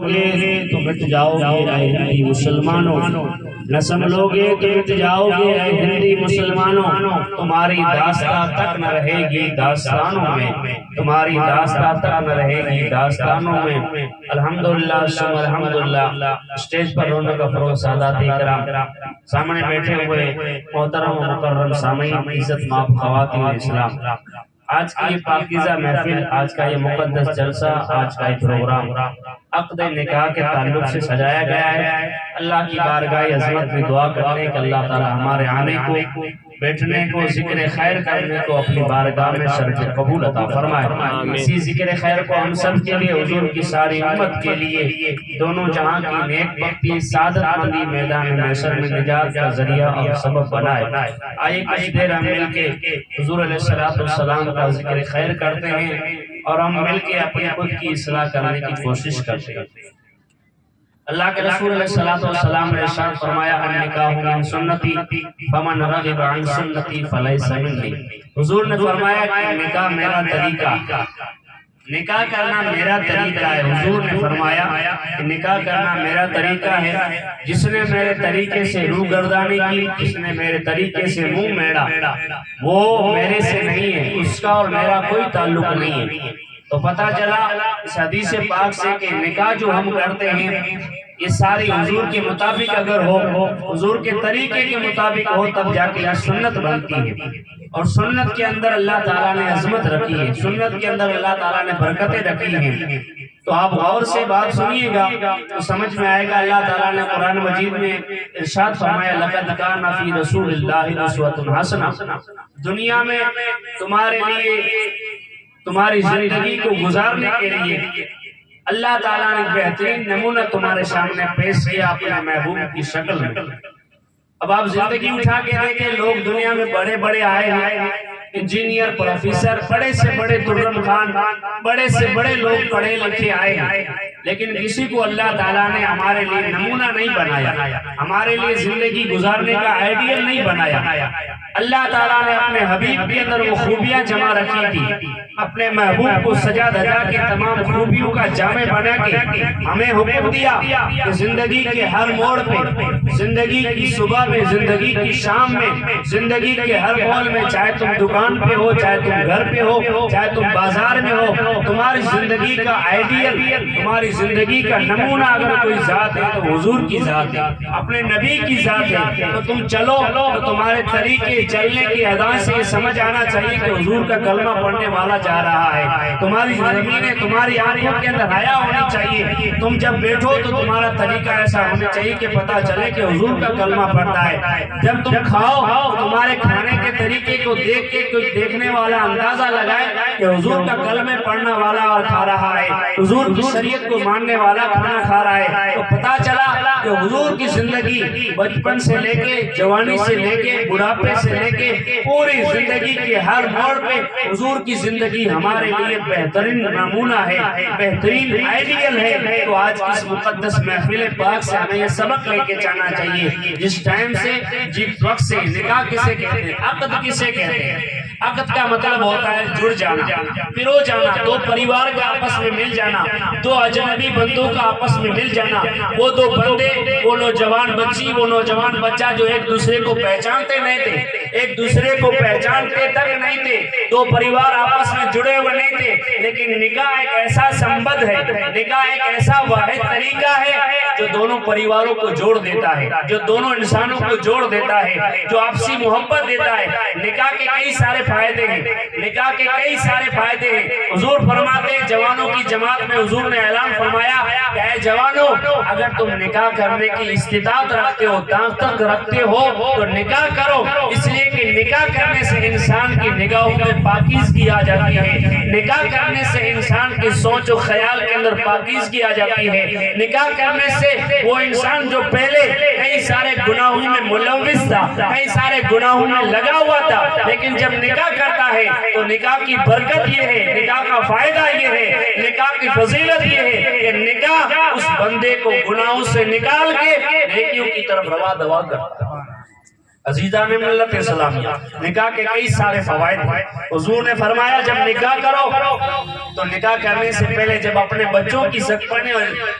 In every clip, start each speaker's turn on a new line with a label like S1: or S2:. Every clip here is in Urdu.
S1: گے تو مٹ جاؤ گے اے ہندی مسلمانوں، نہ سنبھلو گے تو مٹ جاؤ گے اے ہندی مسلمانوں، تمہاری داستان تک نہ رہے گی داستانوں میں، تمہاری داستان تک نہ رہے گی داستانوں میں۔ الحمدللہ ثم الحمدللہ۔ اسٹیج پر رونق افروز سادات کرام، سامنے بیٹھے ہوئے محترم و مکرم سامعین، عزت مآب خواتین اسلام، آج کی یہ پاکیزہ محفل، آج کا یہ مقدس جلسہ، آج کا یہ پروگرام عقد نکاح کے تعلق سے سجایا گیا ہے۔ اللہ کی بارگاہ عظمت میں دعا کرتے ہیں کہ اللہ تعالی ہمارے آنے کو، بیٹھنے کو، ذکر خیر کرنے کو اپنی بارگاہ میں شرف قبول عطا فرمائے۔ اسی ذکر خیر کو ہم سب کے لیے، حضور کی ساری امت کے لیے، دونوں جہاں کی نیک بختی، سعادت مندی، میدان محشر میں نجات کا ذریعہ اور سبب بنائے۔ آئیے کچھ دیر ہم مل کے حضور علیہ السلام کا ذکر خیر کرتے ہیں اور ہم مل کے اپنی خود کی اصلاح کرنے کی کوشش کرتے ہیں۔ اللہ کے رسول علیہ السلام نے ارشاد فرمایا النکاح من سنتی فمن رغب عن سنتی فلیس منی۔ حضور نے فرمایا کہ نکاح میرا طریقہ، نکاح کرنا میرا طریقہ ہے۔ حضور نے فرمایا کہ نکاح کرنا میرا طریقہ ہے، جس نے میرے طریقے سے روح گردانی کی، جس نے میرے طریقے سے منہ میڑا، وہ میرے سے نہیں ہے، اس کا اور میرا کوئی تعلق نہیں ہے۔ تو پتہ چلا اس حدیث پاک سے کہ نکاح جو ہم کرتے ہیں یہ ساری حضور کے مطابق اگر ہو، حضور کے طریقے کے مطابق ہو، تب جا کے یہ سنت بنتی ہے۔ اور سنت کے اندر اللہ تعالیٰ نے عظمت رکھی ہے، سنت کے اندر اللہ تعالیٰ نے برکتیں رکھی ہیں۔ تو آپ غور سے بات سنیے گا تو سمجھ میں آئے گا۔ اللہ تعالیٰ نے قرآن مجید میں ارشاد فرمایا لَقَدْ كَانَ فِي رَسُولِ اللَّهِ أُسْوَةٌ حَسَنَةٌ۔ دنیا میں تمہارے لیے، تمہاری زندگی کو گزارنے کے لیے اللہ تعالیٰ نے بہترین نمونہ تمہارے سامنے پیش کیا اپنے محبوب کی شکل میں۔ اب آپ زندگی اٹھا کے دیکھیں، لوگ دنیا میں بڑے بڑے آئے ہیں، انجینئر، پروفیسر، بڑے سے بڑے ترم خان، بڑے سے بڑے لوگ پڑھے لکھے آئے ہیں، لیکن کسی کو اللہ تعالیٰ نے ہمارے لیے نمونہ نہیں بنایا، ہمارے لیے زندگی گزارنے کا آئیڈیل نہیں بنایا۔ اللہ تعالیٰ نے اپنے حبیب کے اندر وہ خوبیاں جمع رکھی تھی، اپنے محبوب کو سجا دھجا کے تمام خوبیوں کا جامع بنا کے ہمیں حکم دیا کہ زندگی کے ہر موڑ پہ، زندگی کی صبح میں، زندگی کی شام میں، زندگی کے ہر مول میں، چاہے تم دکان پہ ہو، چاہے تم گھر پہ ہو، چاہے تم بازار میں ہو، تمہاری زندگی کا آئیڈیل، تمہاری زندگی کا نمونہ اگر کوئی ذات ہے تو حضور کی ذات ہے، اپنے نبی کی ذات ہے۔ تو تم چلو تو تمہارے طریقے چلنے کی ادا سے یہ سمجھ آنا چاہیے کہ حضور کا کلمہ پڑھنے والا جا رہا ہے۔ تمہاری زمینیں، تمہاری آنکھوں کے اندر حیا ہونی چاہیے، تم جب بیٹھو تو تمہارا طریقہ ایسا ہونا چاہیے کہ پتہ چلے کہ حضور کا کلمہ پڑھتا ہے۔ جب تم کھاؤ تو تمہارے کھانے کے طریقے کو دیکھ کے کوئی دیکھنے والا اندازہ لگائے کہ حضور کا کلمہ پڑھنا والا اور کھا رہا ہے، حضور کی شریعت کو ماننے والا کھانا کھا رہا ہے۔ تو پتہ چلا کہ حضور کی زندگی بچپن سے لے کے، جوانی سے لے کے، بڑھاپے سے لے کے، پوری زندگی کے ہر موڑ پہ حضور کی زندگی ہمارے لیے بہترین نمونہ ہے، بہترین آئیڈیل ہے۔ تو آج اس مقدس محفل پاک سے ہمیں یہ سبق لے کے جانا چاہیے، جس ٹائم سے، جس وقت سے نکاح کسے کہتے ہیں، عقد کسے کہتے ہیں؟ عقد کا مطلب ہوتا ہے جڑ جانا، پرو جانا، دو پریوار کا آپس میں مل جانا، دو اجنبی بندوں کا آپس میں مل جانا۔ وہ دو بندے، وہ نوجوان بچی، وہ نوجوان بچہ جو ایک دوسرے کو پہچانتے نہیں تھے، ایک دوسرے کو پہچانتے تک نہیں تھے، دو پریوار آپس میں جڑے ہوئے نہیں تھے، لیکن نکاح ایک ایسا سمبد ہے، نکاح ایک ایسا واحد طریقہ ہے جو دونوں پریواروں کو جوڑ دیتا ہے، جو دونوں انسانوں کو جوڑ دیتا ہے، جو آپسی محبت دیتا ہے۔ نکاح کے کئی سارے فائدے ہیں، نکاح کے کئی سارے فائدے ہیں۔ حضور فرماتے ہیں، جوانوں کی جماعت میں حضور نے اعلان فرمایا کہ اے جوانوں، اگر تم نکاح کرنے کی استطاعت رکھتے ہو، طاقت رکھتے ہو تو نکاح کرو، اس لیے کہ نکاح کرنے سے انسان کی نگاہوں میں پاکیزگی آ جاتی ہے، نکاح کرنے سے انسان کی سوچ و خیال کے اندر پاکیزگی آ جاتی ہے۔ نکاح کرنے سے وہ انسان جو پہلے کئی سارے گناہوں میں ملوث تھا، کئی سارے گناہوں میں لگا ہوا تھا، لیکن جب نکاح کرتا ہے تو نکاح کی برکت یہ ہے، نکاح کا فائدہ یہ ہے، نکاح کی فضیلت یہ ہے کہ نکاح اس بندے کو گناہوں سے نکال کے نیکیوں کی طرف روا دوا کرتا ہے۔ عزیزان ملت اسلامیہ، نکاح کے کئی سارے فوائد ہیں۔ حضور نے فرمایا جب نکاح کرو تو نکاح کرنے سے پہلے جب اپنے بچوں کی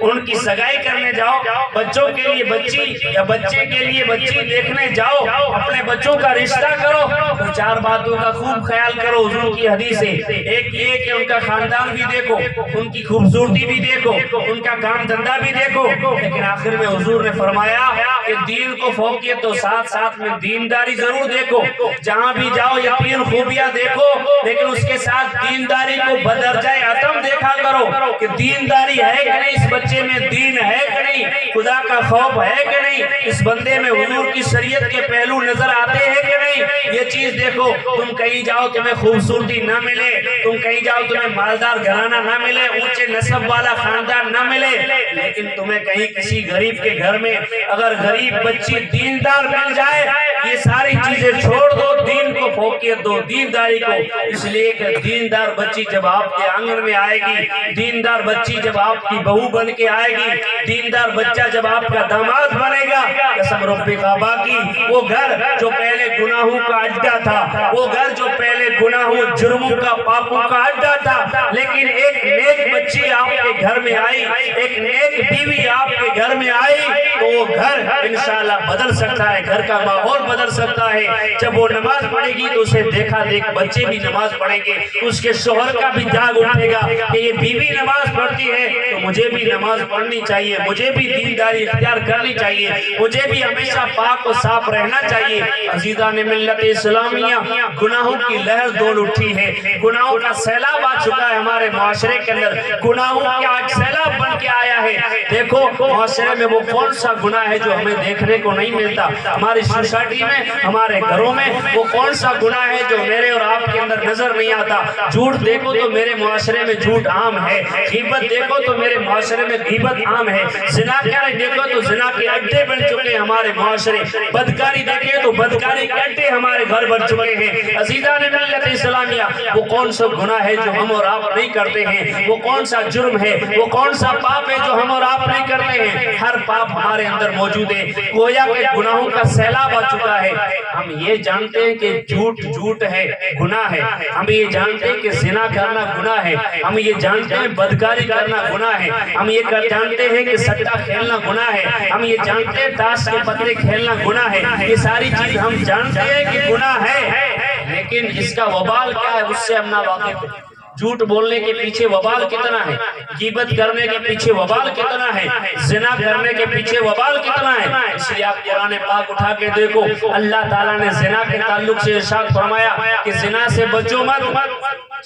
S1: ان کی سگائی کرنے جاؤ، بچوں کے لیے بچی یا بچے کے لیے بچی دیکھنے جاؤ، اپنے بچوں کا رشتہ کرو تو چار باتوں کا خوب خیال کرو۔ حضور کی حدیث ہے، ایک یہ کہ ان کا خاندان بھی دیکھو، ان کی خوبصورتی بھی دیکھو، ان کا کام دھندا بھی دیکھو، لیکن آخر میں حضور نے فرمایا کہ دین کو فوقیت تو ساتھ ساتھ میں دینداری ضرور دیکھو۔ جہاں بھی جاؤ یہ تین خوبیاں دیکھو، لیکن اس کے ساتھ دینداری کو بدرجہ عتم دیکھا کرو کہ دینداری ہے کہ نہیں، اس بچے میں دین ہے کہ نہیں، خدا کا خوف ہے کہ نہیں، اس بندے میں حضور کی شریعت کے پہلو نظر آتے ہیں کہ نہیں، یہ چیز دیکھو۔ تم کہیں جاؤ تمہیں خوبصورتی نہ ملے، تم کہیں جاؤ تمہیں مالدار گھرانہ نہ ملے، اونچے نسب والا خاندان نہ ملے، لیکن تمہیں کہیں کسی غریب کے گھر میں اگر غریب بچی دیندار مل جائے، یہ ساری چیزیں چھوڑ دو، دین کو فوقیت دو، دینداری کو۔ اس لیے کہ دیندار بچی جب آپ کے آنگن میں آئے گی، دیندار بچی جب آپ کی بہو بن کے آئے گی، دیندار بچہ جب آپ کا داماد بنے گا، قسم رب کعبہ کی، وہ گھر جو پہلے گناہوں کا اڈا تھا، وہ گھر جو پہلے گناہوں جرموں کا پاپوں کا اڈا تھا، لیکن ایک نیک بچی آپ کے گھر میں آئی، ایک نیک بیوی آپ کے گھر میں آئی تو وہ گھر انشاءاللہ بدل سکتا ہے، گھر کا ماحول بدل سکتا ہے۔ جب وہ نماز پڑھے گی تو اسے دیکھا دیکھ بچے بھی نماز پڑھیں گے، اس کے شوہر کا بھی جاگ اٹھے گا کہ یہ بیوی نماز پڑھتی ہے تو مجھے بھی نماز پڑھنی چاہیے، مجھے بھی دینداری اختیار کرنی چاہیے، مجھے بھی ہمیشہ پاک و صاف رہنا چاہیے۔ عزیزان ملت اسلامیہ، گناہوں کی لہر دوڑ اٹھی ہے، گناہوں کا سیلاب آ چکا ہے ہمارے معاشرے کے اندر، گناہوں کا سیلاب بن کے آیا ہے۔ دیکھو معاشرے میں وہ کون سا گناہ ہے جو ہمیں دیکھنے کو نہیں ملتا، ہماری سوسائٹی میں، ہمارے گھروں میں وہ کون سا گناہ ہے جو میرے اور آپ کے اندر نظر نہیں آتا۔ جھوٹ دیکھو تو میرے معاشرے میں جھوٹ عام ہے، غیبت دیکھو تو میرے معاشرے میں غیبت عام ہے، زنا کاری دیکھو تو زنا کے اڈے بن چکے ہیں ہمارے معاشرے، بدکاری دیکھیں تو بدکاری کے اڈے ہمارے گھر بن چکے ہیں۔ عزیزان ملت اسلامیہ، وہ کون سا گناہ ہے جو ہم اور آپ نہیں کرتے ہیں، وہ کون سا جرم ہے، وہ کون سا پاپ ہے جو ہم اور آپ نہیں کرتے ہیں، ہر پاپ ہمارے اندر موجود ہے، گویا کہ گناہوں کا سیلاب آ چکا ہے۔ ہم یہ جانتے ہیں کہ جھوٹ ہے، گناہ ہے، ہم یہ جانتے ہیں کہ زنا کرنا گناہ ہے، ہم یہ جانتے ہیں بدکاری کرنا گناہ ہے، ہم یہ جانتے ہیں کہ سٹا کھیلنا گناہ ہے، ہم یہ جانتے ہیں تاش کے پتے کھیلنا گناہ ہے، یہ ساری چیز ہم جانتے ہیں کہ گناہ ہے، لیکن اس کا وبال کیا ہے اس سے ہم نہ واقف ہیں۔ جھوٹ بولنے کے پیچھے وبال کتنا ہے، غیبت کرنے کے پیچھے وبال کتنا ہے، زنا کرنے کے پیچھے وبال کتنا ہے۔ اس لیے آپ قرآن پاک اٹھا کے دیکھو، اللہ تعالیٰ نے زنا کے تعلق سے ارشاد فرمایا کہ زنا سے بچو مت،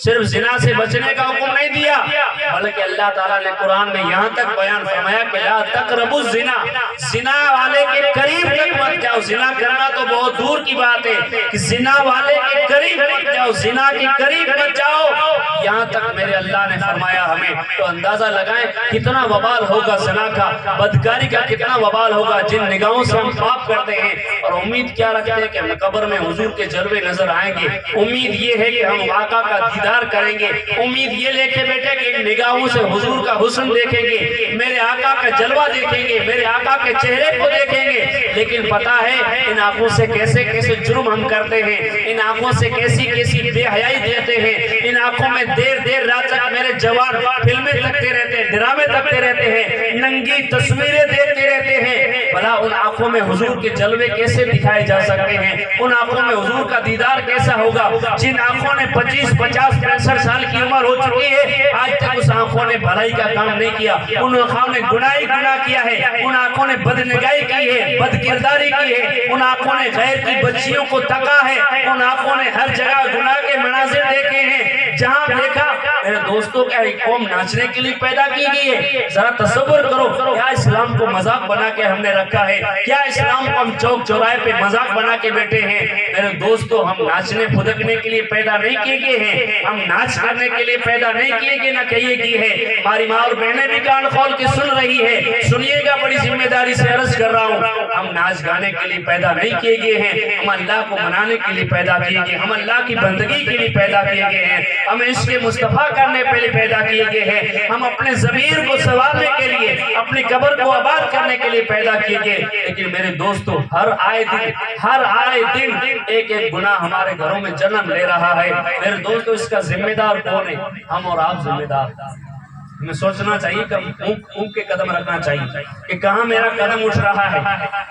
S1: صرف زنا سے بچنے کا حکم نہیں دیا، بلکہ اللہ تعالیٰ نے قرآن میں یہاں تک بیان فرمایا کہ لا تقربوا الزنا، زنا والے کے قریب تک مت جاؤ۔ زنا کرنا تو بہت دور کی بات ہے کہ زنا والے کے قریب مت جاؤ، زنا کے قریب مت جاؤ، یہاں تک میرے اللہ نے فرمایا ہمیں۔ تو اندازہ لگائیں کتنا وبال ہوگا زنا کا، بدکاری کا کتنا وبال ہوگا جن نگاہوں سے ہم پاپ کرتے ہیں، اور امید کیا رکھتے ہیں کہ ہم قبر میں حضور کے جلوے نظر آئیں گے، امید یہ ہے کہ ہم آقا کا دیدار کریں گے، امید یہ لے کے بیٹھے کہ نگاہوں سے حضور کا حسن دیکھیں گے، میرے آقا کا جلوہ دیکھیں گے، میرے آقا کے چہرے کو دیکھیں گے، لیکن پتا ہے ان آنکھوں سے کیسے کیسے جرم ہم کرتے ہیں، ان آنکھوں سے کیسی کیسی بے حیائی دیتے ہیں، ان آنکھوں میں دیر رات تک میرے جوان فلمیں تکتے رہتے ہیں، ڈرامے تکتے رہتے ہیں، ننگی تصویریں دیکھتے رہتے ہیں، بھلا ان آنکھوں میں حضور کے جلوے کیسے دکھائے جا سکتے ہیں، ان آنکھوں میں حضور کا دیدار کیسا ہوگا؟ جن آنکھوں نے 25 50 65 سال کی عمر ہو چکی ہے، آج تک اس آنکھوں نے بھلائی کا کام نہیں کیا، ان آنکھوں نے گناہ کیا ہے، ان آنکھوں نے بدنگاہی کی ہے، بد کرداری کی ہے، ان آنکھوں نے غیر کی بچیوں کو تکا ہے، ان آنکھوں نے ہر جگہ گناہ کے مناظر دیکھے ہیں، جہاں دیکھا میرے دوستوں کیا ایک قوم ناچنے کے لیے پیدا کی گئی ہے؟ ذرا تصور کرو، کیا اسلام کو مذاق بنا کے ہم نے رکھا ہے؟ کیا اسلام کو ہم چوک چوراہے پہ مذاق بنا کے بیٹھے ہیں؟ میرے دوستوں، ہم ناچنے پھدکنے کے لیے پیدا نہیں کیے گئے ہیں، ہم ناچ کرنے کے لیے پیدا نہیں کیے گئے، نہ کہیے کی ہے۔ ہماری ماں اور بہنیں بھی کان کھول کے سن رہی ہے، سنیے گا بڑی ذمہ داری سے عرض کر رہا ہوں، ہم ناچ گانے کے لیے پیدا نہیں کیے گئے ہیں، ہم اللہ کو منانے کے لیے پیدا کیے گئے، ہم اللہ کی بندگی کے لیے پیدا کیے گئے ہیں، ہم عشق مصطفیٰ کرنے کے لیے پیدا کیے گئے ہیں، ہم اپنے ضمیر کو سنوارنے کے لیے، اپنی قبر کو آباد کرنے کے لیے پیدا کیے گئے۔ لیکن میرے دوستو، ہر آئے دن ایک ایک گناہ ہمارے گھروں میں جنم لے رہا ہے۔ میرے دوستو، اس کا ذمہ دار کون ہے؟ ہم اور آپ ذمہ دار۔ ہمیں سوچنا چاہیے کہ اونگ کے قدم رکھنا چاہیے کہ کہاں میرا قدم اٹھ رہا ہے،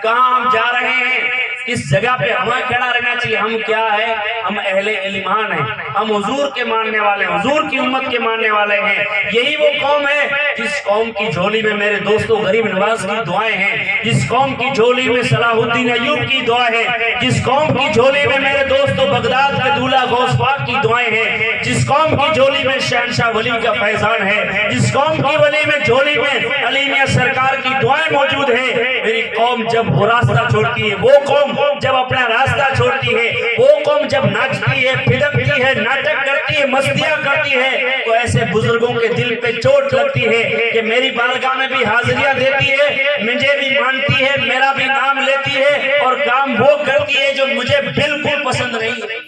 S1: کہاں ہم جا رہے ہیں، کس جگہ پہ ہمیں کھڑا رہنا چاہیے۔ ہم کیا ہے؟ ہم اہل ایمان ہیں، ہم حضور کے ماننے والے ہیں، حضور کی امت کے ماننے والے ہیں۔ یہی وہ قوم ہے جس قوم کی جھولی میں میرے دوستو غریب نواز کی دعائیں ہیں، جس قوم کی جھولی میں صلاح الدین ایوب کی دعائیں ہیں، جس قوم کی جھولی میں میرے دوستو بغداد کے دولہ غوث پاک کی دعائیں ہیں، جس قوم کی جھولی میں شہنشاہ ولی کا فیضان ہے، جس قوم کی ولی میں جھولی میں علی میاں سرکار کی دعائیں موجود ہیں۔ میری قوم جب وہ راستہ چھوڑتی ہے، وہ قوم جب اپنا راستہ چھوڑتی ہے، وہ قوم جب ناچتی ہے، پھدکتی ہے، ناٹک کرتی ہے، مستیاں کرتی ہے، تو ایسے بزرگوں کے دل پہ چوٹ لگتی ہے کہ میری بارگاہ میں بھی حاضریاں دیتی ہے، مجھے بھی مانتی ہے، میرا بھی نام لیتی ہے، اور کام وہ کرتی ہے جو مجھے بالکل پسند نہیں ہے۔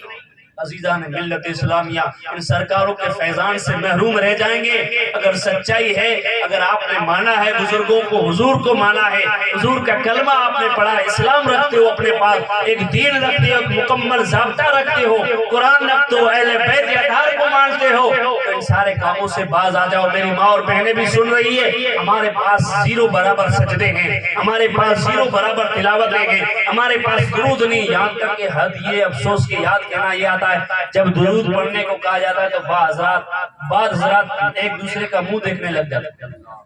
S1: عزیزان ملت اسلامیہ، ان سرکاروں کے فیضان سے محروم رہ جائیں گے۔ اگر سچائی ہے، اگر آپ نے مانا ہے بزرگوں کو، حضور کو مانا ہے، حضور کا کلمہ آپ نے پڑھا ہے، اسلام رکھتے ہو اپنے پاس، ایک دین رکھتے ہو، ایک مکمل ضابطہ رکھتے ہو، قرآن رکھتے ہو، اہل بیت اطہار کو مانتے ہو، تو ان سارے کاموں سے باز آ جاؤ۔ میری ماں اور بہنیں بھی سن رہی ہے، ہمارے پاس زیرو برابر سجدے ہیں، ہمارے پاس زیرو برابر تلاوتیں ہیں، ہمارے پاس درود نہیں۔ یہاں تک کہ حد یہ افسوس کی یاد کہنا یہ آتا ہے، جب درود پڑھنے کو کہا جاتا ہے تو بعض حضرات ایک دوسرے کا منہ دیکھنے لگ جاتے ہیں،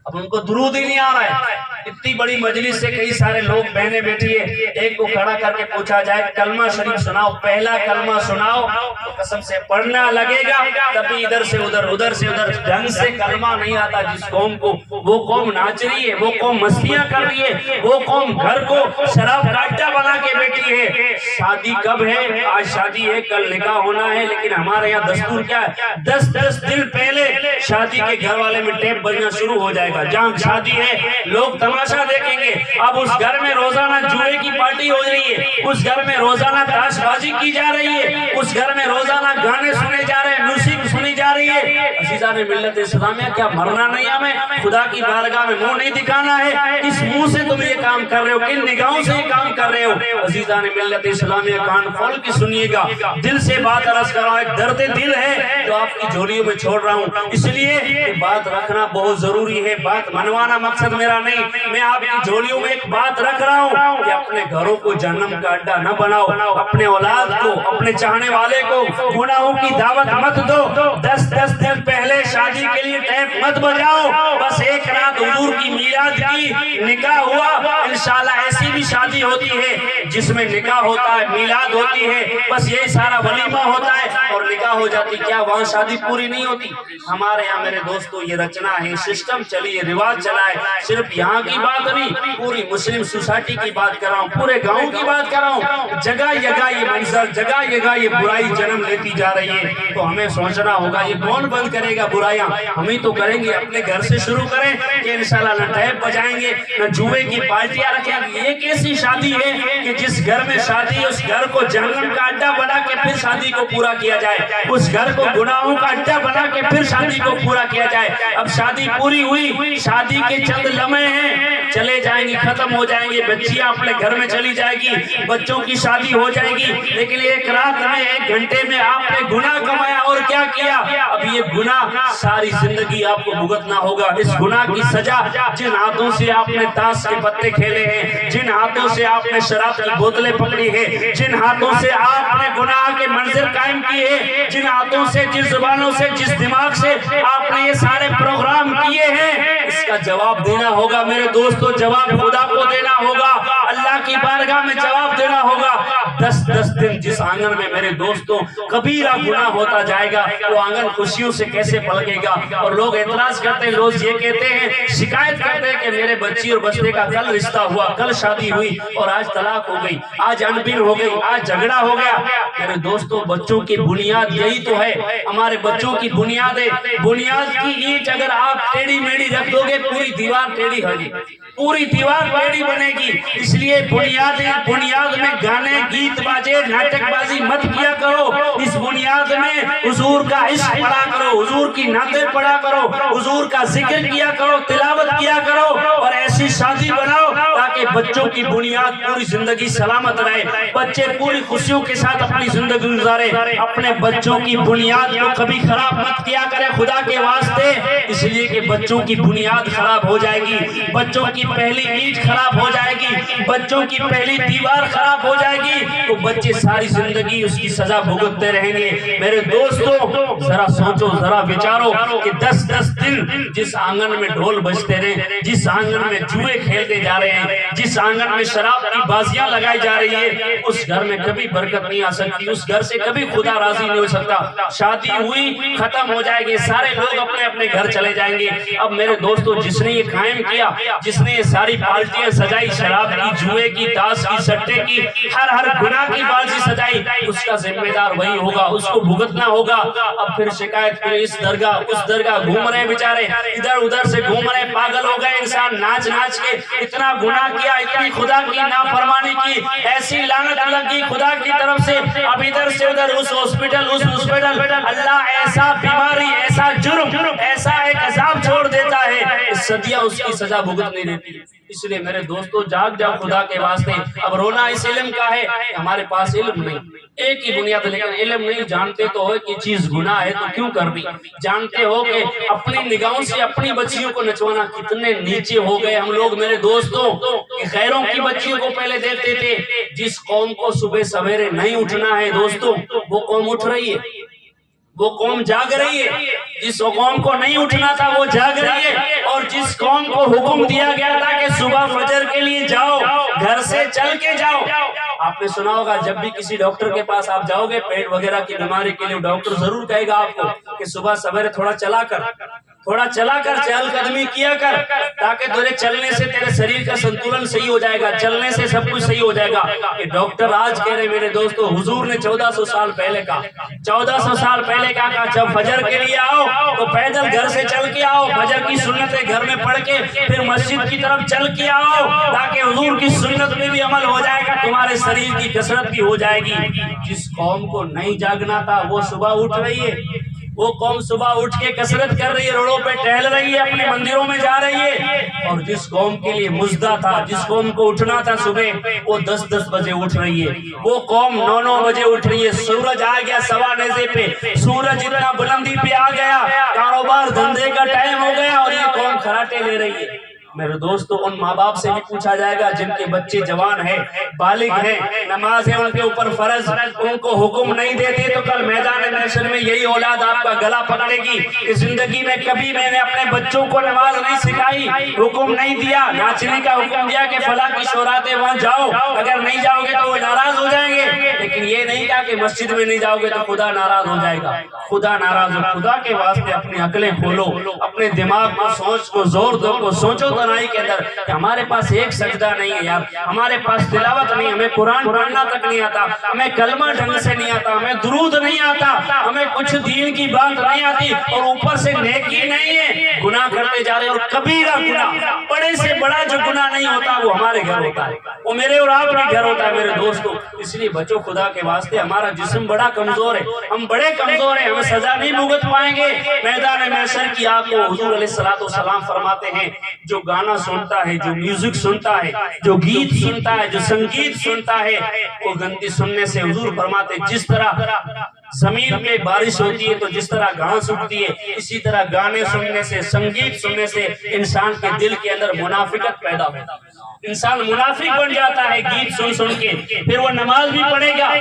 S1: اب ان کو درود ہی نہیں آ رہا ہے۔ اتنی بڑی مجلس سے کئی سارے لوگ بہنیں بیٹھی ہے، ایک کو کھڑا کر کے پوچھا جائے کلمہ شریف سناؤ، پہلا کلمہ سناؤ، تو قسم سے پڑھنا لگے گا، تبھی ادھر سے ادھر، ادھر سے ادھر، ڈھنگ سے کلمہ نہیں آتا۔ جس قوم کو، وہ قوم ناچ رہی ہے، وہ قوم مستیاں کر رہی ہے، وہ قوم گھر کو شراب کا اڈا بنا کے بیٹھی ہے۔ شادی کب ہے؟ آج شادی ہے، کل نکاح ہونا ہے، لیکن ہمارے یہاں دستور کیا ہے؟ 10 دن پہلے شادی کے گھر والے میں ٹیپ بجنا شروع ہو جائے گا۔ جہاں شادی ہے لوگ تماشا دیکھیں گے، اب اس گھر میں روزانہ جوئے کی پارٹی ہو رہی ہے، اس گھر میں روزانہ تاش بازی کی جا رہی ہے، اس گھر میں روزانہ گانے سنے جا رہے ہیں، موسیقی سنی جا رہی ہے۔ عزیزان ملت اسلامیہ، کیا مرنا نہیں ہمیں؟ خدا کی بارگاہ میں منہ نہیں دکھانا ہے؟ کس منہ سے تم یہ کام کر رہے ہو؟ کن نگاہوں سے یہ کام کر رہے ہو؟ عزیزان ملت اسلامیہ، کان کھول کے سنیے گا، دل سے بات عرض کر رہا ہوں، ایک درد دل ہے جو آپ کی جھولیوں میں چھوڑ رہا ہوں، اس لیے یہ بات رکھنا بہت ضروری ہے۔ بات منوانا مقصد میرا نہیں، میں آپ کی جھولیوں میں ایک بات رکھ رہا ہوں کہ اپنے گھروں کو جہنم کا اڈا نہ بناؤ، اپنے اولاد کو، اپنے چاہنے والے کو گناہوں کی دعوت مت دو، 10 دن پہلے شادی کے لیے ٹیپ مت بجاؤ، بس ایک رات حضور کی میلاد کی، نکاح ہوا، انشاءاللہ ایسی بھی شادی ہوتی ہے جس میں نکاح ہوتا ہے، میلاد ہوتی ہے، بس یہی سارا ولیمہ ہوتا ہے اور نکاح ہو جاتی، کیا وہاں شادی پوری نہیں ہوتی؟ ہمارے یہاں میرے دوستو یہ رچنا ہے، سسٹم چلی ہے، رواج چلا ہے۔ صرف یہاں کی بات نہیں، پوری مسلم سوسائٹی کی بات کر رہا ہوں، پورے گاؤں کی بات کر رہا ہوں۔ جگہ جگہ یہ منظر، جگہ جگہ یہ برائی جنم لیتی جا رہی ہے، تو ہمیں سوچنا ہوگا یہ کون بند کرے گا برائیاں؟ ہم ہی تو کریں گے، اپنے گھر سے شروع کریں کہ انشاءاللہ نہ ٹیپ بجائیں گے، نہ جوئے کی پارٹیاں رکھیں گے۔ یہ کیسی شادی ہے کہ جس گھر میں شادی ہے اس گھر کو جہنم کا اڈا بنا کے پھر شادی کو پورا کیا جائے، اس گھر کو گناہوں کا اڈا بنا کے پھر شادی کو پورا کیا جائے۔ اب شادی پوری ہوئی، شادی کے چند لمحے ہیں، چلے جائیں گے، ختم ہو جائیں گے، بچیاں اپنے گھر میں چلی جائے گی، بچوں کی شادی ہو جائے گی، لیکن ایک رات میں، ایک گھنٹے میں آپ نے گناہ کمایا اور کیا کیا؟ اب یہ گناہ ساری زندگی آپ کو بھگتنا ہوگا۔ اس گناہ کی سزا، جن ہاتھوں سے آپ نے تاش کے پتے کھیلے ہیں، جن ہاتھوں سے آپ نے شراب کی بوتلیں پکڑی ہیں، جن ہاتھوں سے آپ نے گناہ کے منظر قائم کیے ہیں، جن ہاتھوں سے، جس زبانوں سے، جس دماغ سے آپ نے یہ سارے پروگرام کیے ہیں، اس کا جواب دینا ہوگا میرے دوستو، جواب خدا کو دینا ہوگا، اللہ کی بارگاہ میں جواب دینا ہوگا۔ 10 دن جس آنگن میں میرے دوستوں کبیرہ گناہ ہوتا جائے گا وہ آنگن خوشیوں سے کیسے پلکے گا؟ اور لوگ اعتراض کرتے ہیں، لوگ یہ کہتے ہیں، شکایت کرتے ہیں کہ میرے بچی اور بچے کا کل رشتہ ہوا، کل شادی ہوئی اور آج طلاق ہو گئی، آج انبن ہو گئی، آج جھگڑا ہو گیا۔ میرے دوستوں بچوں کی بنیاد یہی تو ہے، ہمارے بچوں کی بنیاد ہے۔ بنیاد کی اینٹ اگر آپ ٹیڑھی میڑھی رکھ دو گے پوری دیوار ٹیڑھی ہوگی، پوری دیوار ٹیڑھی بنے گی۔ اس لیے بنیاد میں گانے گیت باجے ناٹک بازی مت کیا کرو، اس بنیاد میں حضور کا عشق پڑھا کرو، حضور کی نعتیں پڑھا کرو، حضور کا ذکر کیا کرو، تلاوت کیا کرو اور ایسی شادی بناؤ تاکہ بچوں کی بنیاد پوری زندگی سلامت رہے، بچے پوری خوشیوں کے ساتھ اپنی زندگی گزارے۔ اپنے بچوں کی بنیاد کو کبھی خراب مت کیا کرے خدا کے واسطے، اس لیے کہ بچوں کی بنیاد خراب ہو جائے گی، بچوں کی پہلی اینٹ خراب ہو جائے گی، بچوں کی پہلی دیوار خراب ہو جائے گی تو بچے ساری زندگی اس کی سزا بھگتتے رہیں گے۔ میرے دوستوں ذرا سوچو، ذرا وچارو کہ 10 دن جس آنگن میں ڈھول بجتے رہے، جس آنگن میں جوئے کھیلتے جا رہے ہیں، جس آنگن میں شراب کی بازیاں لگائی جا رہی ہے، اس گھر میں کبھی برکت نہیں آ سکتی، اس گھر سے کبھی خدا راضی نہیں ہو سکتا۔ شادی ہوئی ختم ہو جائے گی، سارے لوگ اپنے اپنے گھر چلے جائیں گے۔ اب میرے دوستوں جس نے یہ قائم کیا، جس نے یہ ساری پارٹیاں سجائی، شراب کی، جوئے کی، تاش کی، سٹے کی، ہر گناہ کی بازی سجائی، اس کا ذمہ دار وہی ہوگا، اس کو بھگتنا ہوگا۔ اب پھر شکایت کرے اس درگاہ اس درگاہ، گھوم رہے بیچارے، ادھر ادھر سے گھوم رہے، پاگل ہو گئے انسان، ناچ ناچ کے اتنا گناہ کیا، اتنی خدا کی نافرمانی کی، ایسی لعنت لگی خدا کی طرف سے۔ اب ادھر سے ادھر، اس ہاسپٹل اس ہاسپٹل، اللہ ایسا بیماری، ایسا جرم، ایسا ایک عذاب چھوڑ دیتا ہے، صدیہ اس کی سزا بھگت نہیں دیتی۔ اس لیے میرے دوستو جاگ جاؤ خدا کے واسطے۔ اب رونا اس علم کا ہے کہ ہمارے پاس علم نہیں، ایک ہی بنیاد، لیکن علم نہیں، جانتے تو ہو کہ چیز گناہ ہے تو کیوں کرنی، جانتے ہو کہ اپنی نگاہوں سے اپنی بچیوں کو نچوانا کتنے نیچے ہو گئے ہم لوگ میرے دوستوں، کہ غیروں کی بچیوں کو پہلے دیکھتے تھے۔ جس قوم کو صبح سویرے نہیں اٹھنا ہے دوستوں، وہ قوم اٹھ رہی ہے، وہ قوم جاگ رہی ہے۔ جس قوم کو نہیں اٹھنا تھا وہ جاگ رہی ہے، اور جس قوم کو حکم دیا گیا تھا کہ صبح فجر کے لیے جاؤ، گھر سے چل کے جاؤ۔ آپ نے سنا ہوگا جب بھی کسی ڈاکٹر کے پاس آپ جاؤ گے پیٹ وغیرہ کی بیماری کے لیے، ڈاکٹر ضرور کہے گا آپ کو کہ صبح سویرے تھوڑا چلا کر چہل قدمی کیا کر، تاکہ تجھے چلنے سے تیرے شریر کا سنتولن صحیح ہو جائے گا، چلنے سے سب کچھ صحیح ہو جائے گا۔ یہ ڈاکٹر آج کہہ رہے میرے دوستو، حضور نے 1400 سال پہلے کہا، 1400 سال پہلے کہا جب فجر کے لیے آؤ تو پیدل گھر سے چل کے آؤ، فجر کی سنتیں گھر میں پڑھ کے پھر مسجد کی طرف چل کے آؤ، تاکہ حضور کی سنت میں بھی عمل ہو جائے گا، تمہارے شریر کی کثرت بھی ہو جائے گی۔ جس قوم کو نہیں جاگنا تھا وہ صبح اٹھ رہی ہے، وہ قوم صبح اٹھ کے کثرت کر رہی ہے، روڑوں پہ ٹہل رہی ہے، اپنے مندروں میں جا رہی ہے۔ اور جس قوم کے لیے مزدہ تھا، جس قوم کو اٹھنا تھا صبح، وہ 10 بجے اٹھ رہی ہے، وہ قوم 9 بجے اٹھ رہی ہے۔ سورج آ گیا سوا نیزے پہ، سورج اتنا بلندی پہ آ گیا، کاروبار دھندے کا ٹائم ہو گیا، اور یہ قوم خراٹے لے رہی ہے۔ میرے دوستو ان ماں باپ سے بھی پوچھا جائے گا جن کے بچے جوان ہیں، بالغ ہیں، نماز ہے ان کے اوپر فرض، ان کو حکم نہیں دیتے تو کل میدان محشر میں یہی اولاد آپ کا گلا پکڑے گی کہ زندگی میں کبھی میں نے اپنے بچوں کو نماز نہیں سکھائی، حکم نہیں دیا، ناچنے کا حکم دیا کہ فلاں کی شورات ہے وہاں جاؤ، اگر نہیں جاؤ گے تو وہ ناراض ہو جائیں گے، لیکن یہ نہیں کہا کہ مسجد میں نہیں جاؤ گے تو خدا ناراض ہو جائے گا۔ خدا ناراض ہو، خدا کے واسطے اپنی عقلیں کھولو، اپنے دماغ کو سوچ کو زور دو کو سوچو تنہائی کے اندر کہ ہمارے پاس ایک سجدہ نہیں ہے یار، ہمارے پاس تلاوت نہیں، ہمیں قرآن پڑھنا تک نہیں آتا، ہمیں کلمہ ڈھنگ سے نہیں آتا، ہمیں درود نہیں آتا، ہمیں کچھ دین کی بات نہیں آتی، اور اوپر سے نیکی نہیں ہے، گناہ کرتے جا رہے ہیں۔ اور کبیرہ گناہ، بڑے سے بڑا جو گناہ نہیں ہوتا وہ ہمارے گھر ہوتا ہے، وہ میرے اور آپ کے گھر ہوتا ہے میرے دوستوں۔ اس لیے بچوں خدا کے واسطے، ہمارا جسم بڑا کمزور ہے، ہم بڑے کمزور ہیں، ہمیں سزا نہیں بھگت پائیں گے میدان محشر کی۔ آپ کو حضور علیہ السلام فرماتے ہیں جو گانا سنتا ہے، جو میوزک سنتا ہے، جو گیت سنتا ہے، جو سنگیت سنتا ہے، وہ گندی سننے سے حضور فرماتے جس طرح زمین پہ بارش ہوتی ہے تو جس طرح گھاس اگتی ہے، اسی طرح گانے سننے سے، سنگیت سننے سے انسان کے دل کے اندر منافقت پیدا ہوتا ہے، انسان منافق بن جاتا ہے گیت سن سن کے۔ پھر وہ نماز بھی پڑھے گا،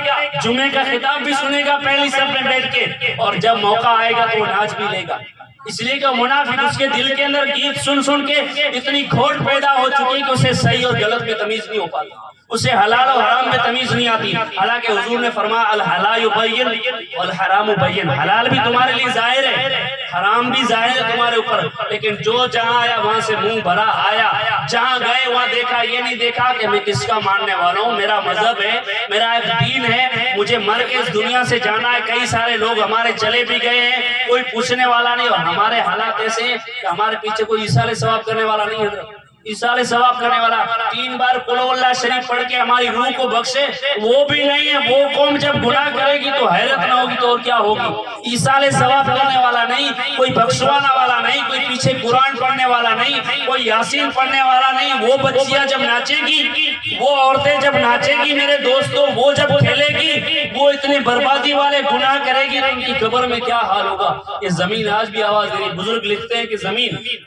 S1: جمعے کا خطاب بھی سنے گا پہلی صف میں بیٹھ کے، اور جب موقع آئے گا تو وہ ناچ بھی لے گا، اس لیے کہ منافق اس کے دل کے اندر گیت سن سن کے اتنی کھوٹ پیدا ہو چکی کہ اسے صحیح اور غلط میں تمیز نہیں ہو پاتی، اسے حلال و حرام میں تمیز نہیں آتی. حالانکہ حضور نے فرمایا الحلال بین والحرام بین، حلال بھی تمہارے لیے ظاہر ہے، حرام بھی ظاہر ہے تمہارے اوپر، لیکن جو جہاں آیا وہاں سے منہ بھرا آیا، جہاں گئے وہاں دیکھا، یہ نہیں دیکھا کہ میں کس کا ماننے والا ہوں، میرا مذہب ہے، میرا ایک دین ہے، مجھے مر کے اس دنیا سے جانا ہے. کئی سارے لوگ ہمارے چلے بھی گئے ہیں، کوئی پوچھنے والا نہیں، اور ہمارے حالات ایسے ہیں کہ ہمارے پیچھے کوئی ایصال ثواب کرنے والا نہیں ہے. ایصال ثواب کرنے والا 3 بار قل ہو اللہ شریف پڑھ کے ہماری روح کو بخشے وہ بھی نہیں ہے. وہ قوم جب گناہ کرے گی تو حیرت نہ ہوگی تو اور کیا ہوگی. ایصال ثواب کرنے والا نہیں، کوئی بخشوانا والا نہیں، کوئی پیچھے قرآن پڑھنے والا نہیں، کوئی یاسین پڑھنے والا نہیں. وہ بچیاں جب ناچے گی، وہ عورتیں جب ناچے گی میرے دوستوں، وہ جب کھیلے گی، وہ اتنی بربادی والے گناہ کرے گی تو ان کی قبر میں کیا حال ہوگا. یہ زمین آج بھی آواز دے رہی. بزرگ لکھتے ہیں کہ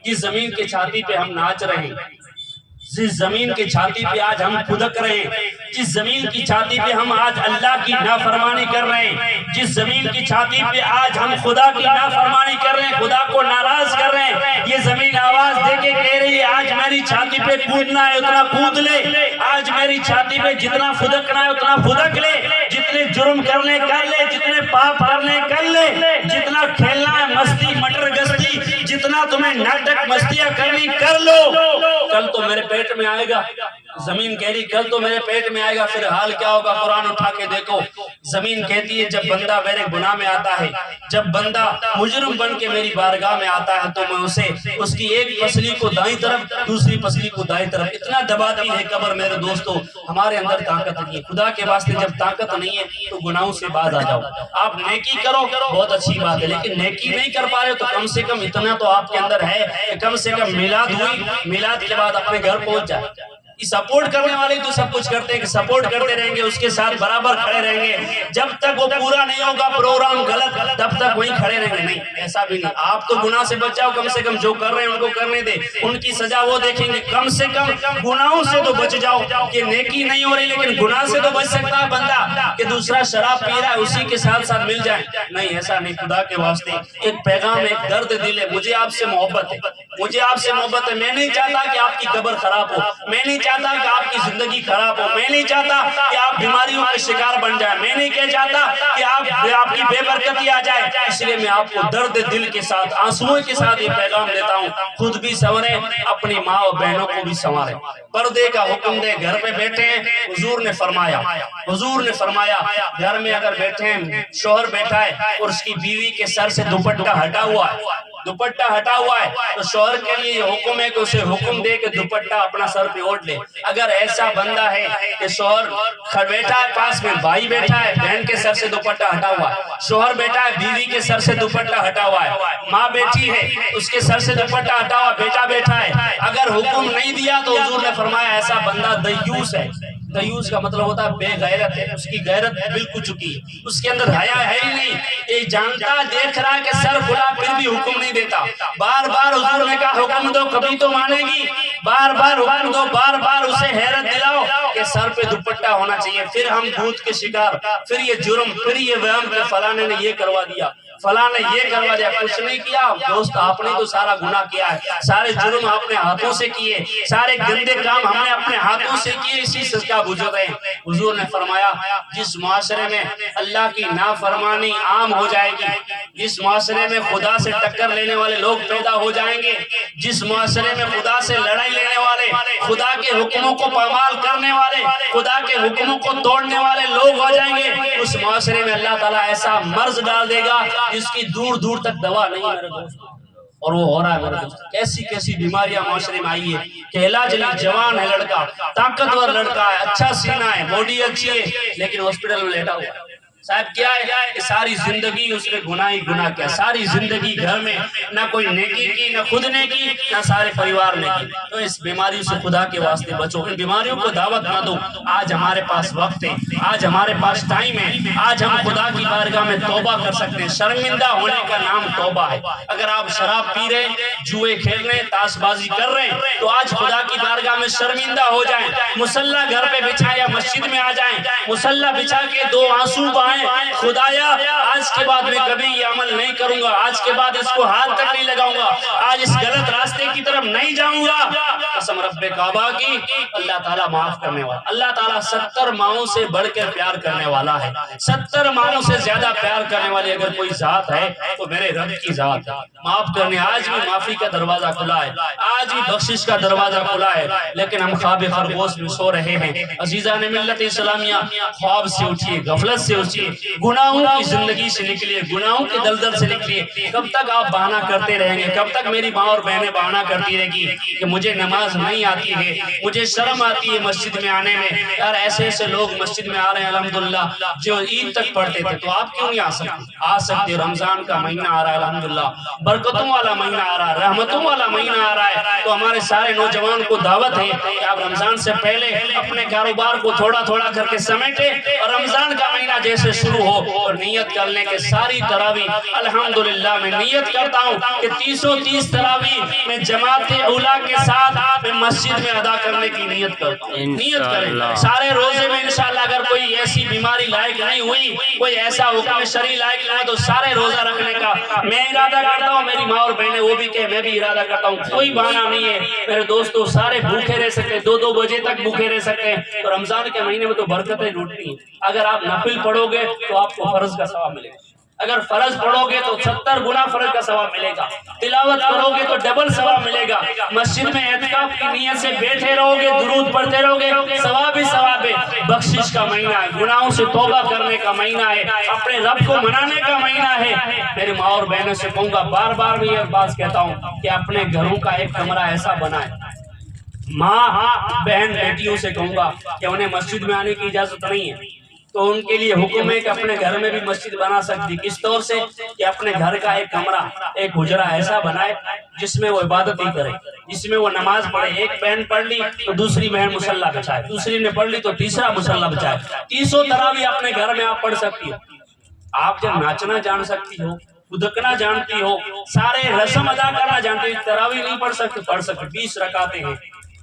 S1: جس زمین کے چھاتی پہ ہم ناچ رہے ہیں، جس زمین کی چھاتی پہ آج ہم خدک رہے ہیں، جس زمین کی چھاتی پہ ہم آج اللہ کی نافرمانی کر رہے ہیں، جس زمین کی چھاتی پہ آج ہم خدا کی نافرمانی کر رہے ہیں، خدا کو ناراض کر رہے ہیں، یہ زمین آواز دے کے کہہ رہی ہے آج میری چھاتی پہ کودنا ہے اتنا کود لے، آج میری چھاتی پہ جتنا خدکنا ہے اتنا خدک لے، جتنے جرم کرنے کر لے، جتنے پاپ کرنے کر لے، جتنا کھیلنا ہے مستی مٹر گستی، جتنا تمہیں ناٹک مستیاں کرنی کر لو. کل تو میرے پیٹ میں آئے گا. زمین کہہ رہی کل تو میرے پیٹ میں آئے گا. پھر حال کیا ہوگا قرآن اٹھا کے دیکھو. زمین کہتی ہے جب بندہ میرے گناہ میں آتا ہے، جب بندہ مجرم بن کے میری بارگاہ میں آتا ہے تو میں اسے اس کی ایک پسلی کو دائیں طرف دوسری پسلی کو دائیں طرف اتنا دباتی ہے قبر. میرے دوستو ہمارے اندر طاقت نہیں ہے. خدا کے واسطے جب طاقت نہیں ہے تو گناہوں سے باز آ جاؤ. آپ نیکی کرو بہت اچھی بات ہے، لیکن نیکی نہیں کر پا رہے تو کم سے کم اتنا تو آپ کے اندر ہے کہ کم سے کم میلاد ہوئی، میلاد کے بعد اپنے گھر پہنچ جائے. سپورٹ کرنے والے تو سب کچھ کرتے ہیں کہ سپورٹ کرتے رہیں گے، اس کے ساتھ برابر کھڑے رہیں گے. جب تک وہ پورا نہیں ہوگا پروگرام غلط تب تک وہیں کھڑے رہیں گے. نہیں، ایسا بھی نہیں. آپ تو گناہ سے بچاؤ، کم سے کم جو کر رہے ہیں ان کو کرنے دے، ان کی سزا وہ دیکھیں گے. کم سے کم گناہوں سے تو بچ جاؤ. کہ نیکی نہیں ہو رہی لیکن گناہ سے تو بچ سکتا ہے بندہ کہ دوسرا شراب پی رہا ہے اسی کے ساتھ ساتھ مل جائے. نہیں، ایسا نہیں. خدا کے واسطے ایک پیغام، ایک درد دل ہے. مجھے آپ سے محبت ہے، مجھے آپ سے محبت ہے. میں نہیں چاہتا کہ آپ کی قبر خراب ہو، میں نہیں چاہتا کہ آپ کی زندگی خراب ہو، میں نہیں چاہتا کہ آپ بیماریوں کے شکار بن جائیں، میں نہیں کہہ چاہتا کہ آپ کی بے برکتی آ جائے. اس لیے میں آپ کو درد دل کے ساتھ آنسوؤں کے ساتھ یہ پیغام دیتا ہوں. خود بھی سنوریں، اپنی ماں اور بہنوں کو بھی سنواریں. پردے کا حکم دے. گھر پہ بیٹھے ہیں، حضور نے فرمایا گھر میں اگر بیٹھے ہیں، شوہر بیٹھا ہے اور اس کی بیوی کے سر سے دوپٹہ ہٹا ہوا ہے تو شوہر کے لیے یہ حکم ہے کہ اسے حکم دے کہ دوپٹہ اپنا سر پہ اوڑھ لے. اگر ایسا بندہ ہے کہ شوہر بیٹھا ہے، پاس میں بھائی بیٹھا ہے، بہن کے سر سے دوپٹہ ہٹا ہوا ہے، شوہر بیٹھا ہے، بیوی کے سر سے دوپٹہ ہٹا ہوا ہے، ماں بیٹھی ہے، اس کے سر سے دوپٹہ ہٹا ہوا، بیٹا بیٹھا ہے، اگر حکم نہیں دیا تو حضور نے فرمایا ایسا بندہ دیوس ہے. دیوس کا مطلب ہوتا ہے بے غیرت ہے، اس کی غیرت بالکل چکی ہے، اس کے اندر حیا ہے ہی نہیں. ایک جانتا دیکھ رہا ہے کہ سر کھلا پھر بھی حکم نہیں دیتا. بار بار حضور نے کہا حکم دو کبھی تو مانے گی، بار بار حکم دو، بار بار اسے حیرت دلاؤ کہ سر پہ دوپٹہ ہونا چاہیے. پھر ہم بھوت کے شکار، پھر یہ جرم، پھر یہ وہم کہ فلانے نے یہ کروا دیا، فلاں نے یہ کروا دیا. کچھ نہیں کیا دوست، آپ نے تو سارا گناہ کیا ہے، سارے جرم اپنے ہاتھوں سے کیے، سارے گندے کام ہم نے اپنے ہاتھوں سے کیے، اسی سے کیا بجھو گئے. حضور نے فرمایا جس معاشرے میں اللہ کی نافرمانی عام ہو جائے گی، جس معاشرے میں خدا سے ٹکر لینے والے لوگ پیدا ہو جائیں گے، جس معاشرے میں خدا سے لڑائی لینے والے، خدا کے حکموں کو پامال کرنے والے، خدا کے حکموں کو توڑنے والے لوگ ہو جائیں گے، اس معاشرے میں اللہ تعالیٰ ایسا مرض ڈال دے گا جس کی دور دور تک دوا نہیں ہے میرے دوست. اور وہ ہو رہا ہے میرے دوست. کیسی بیماریاں معاشرے میں آئی ہے کہ علاج نہیں. جوان ہے لڑکا، طاقتور لڑکا ہے، اچھا سینہ ہے، باڈی اچھی ہے، لیکن ہاسپٹل میں لیٹا ہوا ہے. صاحب کیا ہے کہ ساری زندگی اس نے گناہ کیا، ساری زندگی گھر میں نہ کوئی نیکی کی، نہ خود نے کی، نہ سارے پریوار نے کی. تو اس بیماریوں سے خدا کے واسطے بچو، ان بیماریوں کو دعوت نہ دو. آج ہمارے پاس وقت ہے، آج ہمارے پاس ٹائم ہے، آج ہم خدا کی بارگاہ میں توبہ کر سکتے ہیں. شرمندہ ہونے کا نام توبہ ہے. اگر آپ شراب پی رہے، جوئے کھیل رہے، تاش بازی کر رہے ہیں تو آج خدا کی بارگاہ بارگاہ میں شرمندہ ہو جائیں، مصلی گھر پہ بچھائیں یا مسجد میں آ جائیں، مصلی بچھا کے 2 آنسو بہائیں، خدایا آج کے بعد میں کبھی یہ عمل نہیں کروں گا، آج کے بعد اس کو ہاتھ تک نہیں لگاؤں گا، آج اس غلط راستے کی طرف نہیں جاؤں گا۔ قسم رب کعبہ کی، اللہ تعالیٰ معاف کرنے والا، اللہ تعالیٰ 70 ماؤں سے بڑھ کر پیار کرنے والا ہے، 70 ماؤں سے زیادہ پیار کرنے والی اگر کوئی ذات ہے تو میرے رب کی ذات ہے۔ معاف کرنے، آج بھی معافی کا دروازہ کھلا ہے، آج بھی بخشش کا دروازہ کھلا ہے، لیکن ہم خواب خرگوش میں سو رہے ہیں۔ عزیزان ملت اسلامیہ، خواب سے اٹھیے، غفلت سے اٹھیے، گناہوں کی زندگی سے نکلیے، گناہوں کے دلدل سے نکلیے۔ کب تک آپ بہانہ کرتے رہیں گے؟ کب تک میری ماں اور بہنیں بہانہ کرتی رہے گی کہ مجھے نماز نہیں آتی ہے، مجھے شرم آتی ہے مسجد میں آنے میں؟ یار ایسے ایسے لوگ مسجد میں آ رہے ہیں الحمدللہ جو عید تک پڑھتے تھے، تو آپ کیوں نہیں آ سکتے؟ آ سکتے۔ رمضان کا مہینہ آ رہا ہے الحمدللہ، برکتوں والا مہینہ آ رہا ہے، رحمتوں والا مہینہ آ رہا ہے، تو ہمارے سارے نوجوان کو دعوت ہے کہ آپ رمضان سے پہلے اپنے کاروبار کو تھوڑا تھوڑا کر کے سمیٹے، اور رمضان کا مہینہ جیسے شروع ہو اور نیت کر لیں کہ ساری تراویح الحمدللہ میں نیت کرتا ہوں کہ 330 تراویح میں جماعت اولیٰ کے ساتھ میں مسجد میں ادا کرنے کی نیت کرتا ہوں۔ نیت کریں سارے روزے میں انشاءاللہ، اگر کوئی ایسی بیماری لائق نہیں ہوئی، کوئی ایسا حکم شرعی لائق نہیں تو سارے روزہ رکھنے کا میں ارادہ کرتا ہوں، میری ماں اور بہنیں وہ بھی کہ میں بھی ارادہ کرتا ہوں، کوئی بہانہ نہیں ہے میرے دوستو، سارے بھوکے رہ سکتے، 2-2 بجے تک بھوکے رہ سکتے ہیں۔ تو رمضان کے مہینے میں تو برکتیں لوٹتی ہیں، اگر آپ نفل پڑھو گے تو آپ کو فرض کا ثواب ملے گا، اگر فرض پڑھو گے تو 70 گنا فرض کا ثواب ملے گا، تلاوت کرو گے تو ڈبل ثواب ملے گا، مسجد میں اعتکاف کی نیت سے بیٹھے رہو گے، درود پڑھتے رہو گے، ثواب ہی ثواب ہے۔ بخشش کا مہینہ ہے، گناہوں سے توبہ کرنے کا مہینہ ہے، اپنے رب کو منانے کا مہینہ ہے۔ میرے ماں اور بہنوں سے کہوں گا، بار بار بھی یہ بات کہتا ہوں کہ اپنے گھروں کا ایک کمرہ ایسا بنائے۔ ماں بہن بیٹیوں سے کہوں گا کہ انہیں مسجد میں آنے کی اجازت نہیں ہے، تو ان کے لیے حکم ہے کہ اپنے گھر میں بھی مسجد بنا سکتی، کس طور سے کہ اپنے گھر کا ایک کمرہ، ایک حجرہ ایسا بنائے جس میں وہ عبادت ہی کرے، جس میں وہ نماز پڑھے۔ ایک بہن پڑھ لی تو دوسری بہن مصلی بچائے، دوسری نے پڑھ لی تو تیسرا مصلی بچائے۔ 300 تراویح اپنے گھر میں آپ پڑھ سکتی ہو۔ آپ جب ناچنا جان سکتی ہو، کودکنا جانتی ہو، سارے رسم ادا کرنا جانتی ہو، تراویح نہیں پڑھ سکتے؟ پڑھ سکتے، 20 رکعتیں ہیں،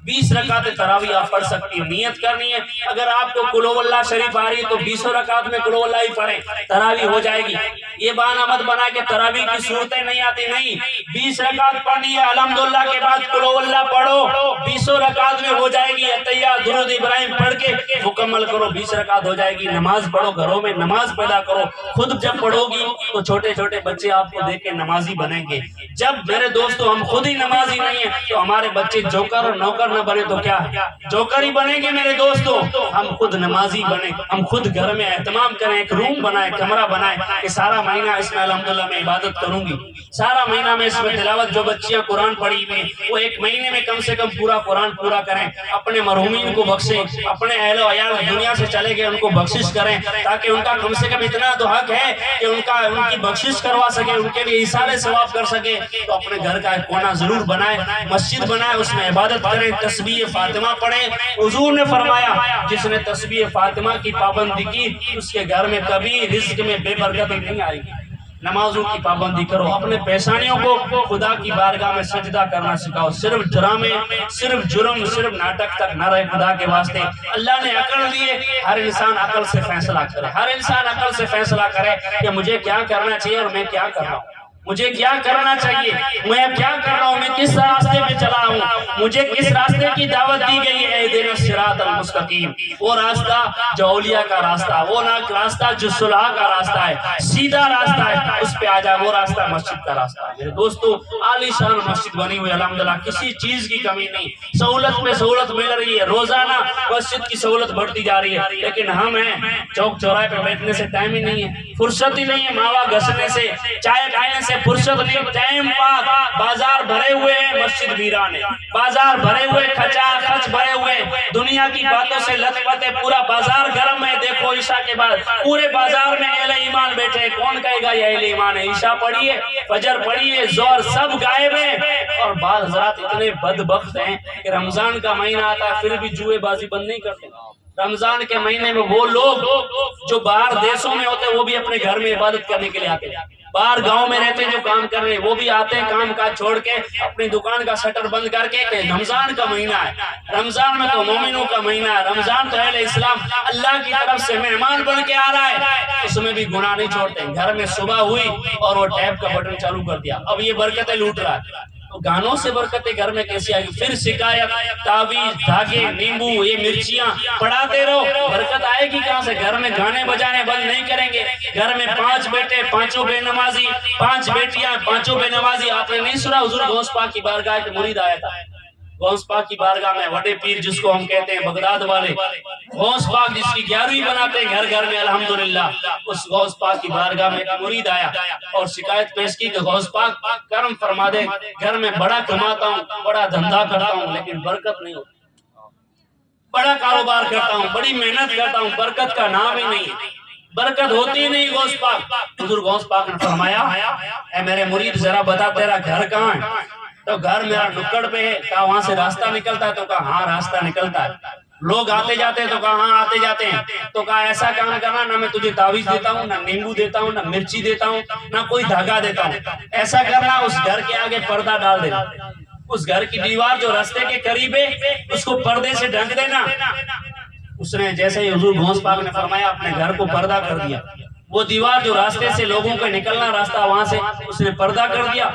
S1: 20 رکعت تراویح آپ پڑھ سکتی ہیں۔ نیت کرنی ہے، اگر آپ کو قل اللہ شریف آ رہی ہے تو 20 رکعت میں قل اللہ ہی پڑھیں، تراویح ہو جائے گی۔ یہ بہانہ مت بنا کہ تراویح کی صورتیں نہیں آتی، نہیں، 20 رکعت پڑھنی ہے، الحمدللہ کے بعد قل اللہ پڑھو، 20 رکعت میں ہو جائے گی۔ اتحیات درود ابراہیم پڑھ کے مکمل کرو، 20 رکعت ہو جائے گی۔ نماز پڑھو، گھروں میں نماز پیدا کرو، خود جب پڑھو گی تو چھوٹے چھوٹے بچے آپ کو دیکھ کے نمازی بنیں گے۔ جب میرے دوستو ہم خود ہی نمازی نہیں ہیں تو ہمارے بچے جوکر اور نوکر نہ بنے تو کیا ہے؟ جوکر ہی بنیں گے میرے دوستو۔ ہم خود نمازی بنیں، ہم خود گھر میں اہتمام کریں، ایک روم بنائیں، کمرہ بنائیں کہ سارا مہینہ اس میں الحمدللہ میں عبادت کروں گی، سارا مہینہ میں اس میں تلاوت۔ جو بچیاں قرآن پڑھی ہوئی وہ ایک مہینے میں کم سے کم پورا قرآن پورا کریں، اپنے مرحومین کو بخشیں، اپنے اہل و عیال دنیا سے چلے گئے ان کو بخشش کریں، تاکہ ان کا کم سے کم اتنا تو حق ہے کہ ان کی بخشش کروا سکے، ان کے لیے ایثار ثواب کر سکے۔ تو اپنے گھر کا ایک کونا ضرور بنائیں، مسجد بنائیں، اس میں عبادت کریں، تسبیح فاطمہ پڑھیں۔ حضور نے فرمایا جس نے تسبیح فاطمہ کی پابندی کی اس کے گھر میں کبھی رزق میں بے برکتی نہیں آئے گی۔ نمازوں کی پابندی کرو، اپنے پیشانیوں کو خدا کی بارگاہ میں سجدہ کرنا سکھاؤ، صرف ڈرامے، صرف جرم، صرف ناٹک تک نہ رہے۔ خدا کے واسطے اللہ نے عقل دیے، ہر انسان عقل سے فیصلہ کرے، ہر انسان عقل سے فیصلہ کرے کہ مجھے کیا کرنا چاہیے اور میں کیا کر رہا ہوں، مجھے کیا کرنا چاہیے، میں کیا کر رہا ہوں، میں کس راستے پہ چلا ہوں، مجھے کس راستے کی دعوت دی گئی ہے۔ اہدنا الصراط المستقیم، وہ راستہ جو اولیاء کا راستہ، وہ راستہ جو صلح کا راستہ ہے، سیدھا راستہ ہے، اس پہ آ جائے۔ وہ راستہ مسجد کا راستہ ہے۔ میرے دوستو عالی شان مسجد بنی ہوئی الحمدللہ، کسی چیز کی کمی نہیں، سہولت پہ سہولت مل رہی ہے، روزانہ مسجد کی سہولت بڑھتی جا رہی ہے، لیکن ہم ہیں چوک چوراہے پہ بیٹھنے سے ٹائم ہی نہیں ہے، فرصت ہی نہیں ہے، ماوا گھسنے سے، چائے کھانے سے فرصت نہیں، ٹائم پاس، بازار بھرے ہوئے ہیں، مسجد ویران ہے، بازار بھرے ہوئے، کھچا کھچ بھرے ہوئے، دنیا کی باتوں سے لت پت ہے، پورا بازار گرم ہے۔ دیکھو عشاء کے بعد پورے بازار میں اہل ایمان بیٹھے، کون کہے گا یہ اہل ایمان ہے؟ عشاء پڑھیے، فجر پڑھیے، ظہر، سب غائب ہیں، اور بعض حضرات اتنے بدبخت ہیں کہ رمضان کا مہینہ آتا ہے پھر بھی جوئے بازی بند نہیں کرتے۔ رمضان کے مہینے میں وہ لوگ جو باہر دیشوں میں ہوتے ہیں وہ بھی اپنے گھر میں عبادت کرنے کے لیے آتے ہیں، باہر گاؤں میں رہتے ہیں جو کام کر رہے ہیں وہ بھی آتے ہیں کام کاج چھوڑ کے اپنی دکان کا شٹر بند کر کے کہ رمضان کا مہینہ ہے، رمضان میں تو مومنوں کا مہینہ ہے، رمضان تو اہل اسلام اللہ کی طرف سے مہمان بن کے آ رہا ہے، اس میں بھی گناہ نہیں چھوڑتے۔ گھر میں صبح ہوئی اور وہ ٹیپ کا بٹن چالو کر دیا، اب یہ برکتیں لوٹ رہا ہے، تو گانوں سے برکتیں گھر میں کیسی آئے گی؟ پھر شکایت، تعویذ، دھاگے، نیمبو، یہ مرچیاں پڑھاتے رہو، برکت آئے گی کہاں سے؟ گھر میں گانے بجانے بند نہیں کریں گے۔ گھر میں 5 بیٹے 5 بے نمازی، 5 بیٹیاں 5 بے نمازی، آپ نے نہیں سنا حضور غوث پاک کی بارگاہ کے مرید آیا تھا، غوث پاک کی بارگاہ میں وڈے پیر جس کو ہم کہتے ہیں بغداد والے، غوث پاک جس کی 11ویں بناتے ہیں گھر گھر میں الحمدللہ، اس غوث پاک کی بارگاہ میں ایک مرید آیا اور شکایت پیش کی کہ غوث پاک کرم فرما دے، گھر میں بڑا کماتا ہوں، بڑا دھندا کرتا ہوں لیکن برکت نہیں ہوتی، بڑا کاروبار کرتا ہوں، بڑی محنت کرتا ہوں، برکت کا نام ہی نہیں ہے، برکت ہوتی نہیں غوث پاک۔ حضور غوث پاک نے فرمایا اے میرے مرید ذرا بتا تیرا گھر کہاں ہے؟ تو گھر میرا نکڑ پہ ہے، کہا وہاں سے راستہ نکلتا ہے؟ تو کہا ہاں راستہ نکلتا ہے۔ لوگ آتے جاتے ہیں؟ تو کہا ہاں آتے جاتے ہیں۔ تو کہا ایسا کام کرنا، نہ میں تجھے تعویذ دیتا ہوں، نہ نیمبو دیتا ہوں، نہ مرچی دیتا ہوں، نہ کوئی دھاگا دیتا ہوں، ایسا کرنا اس گھر کے آگے پردہ ڈال دینا، اس گھر کی دیوار جو راستے کے قریب ہے اس کو پردے سے ڈھک دینا۔ اس نے جیسے ہی حضور غوث پاک نے فرمایا اپنے گھر کو پردہ کر دیا، وہ دیوار جو راستے سے لوگوں کا نکلنا راستہ وہاں سے اس نے پردہ کر دیا۔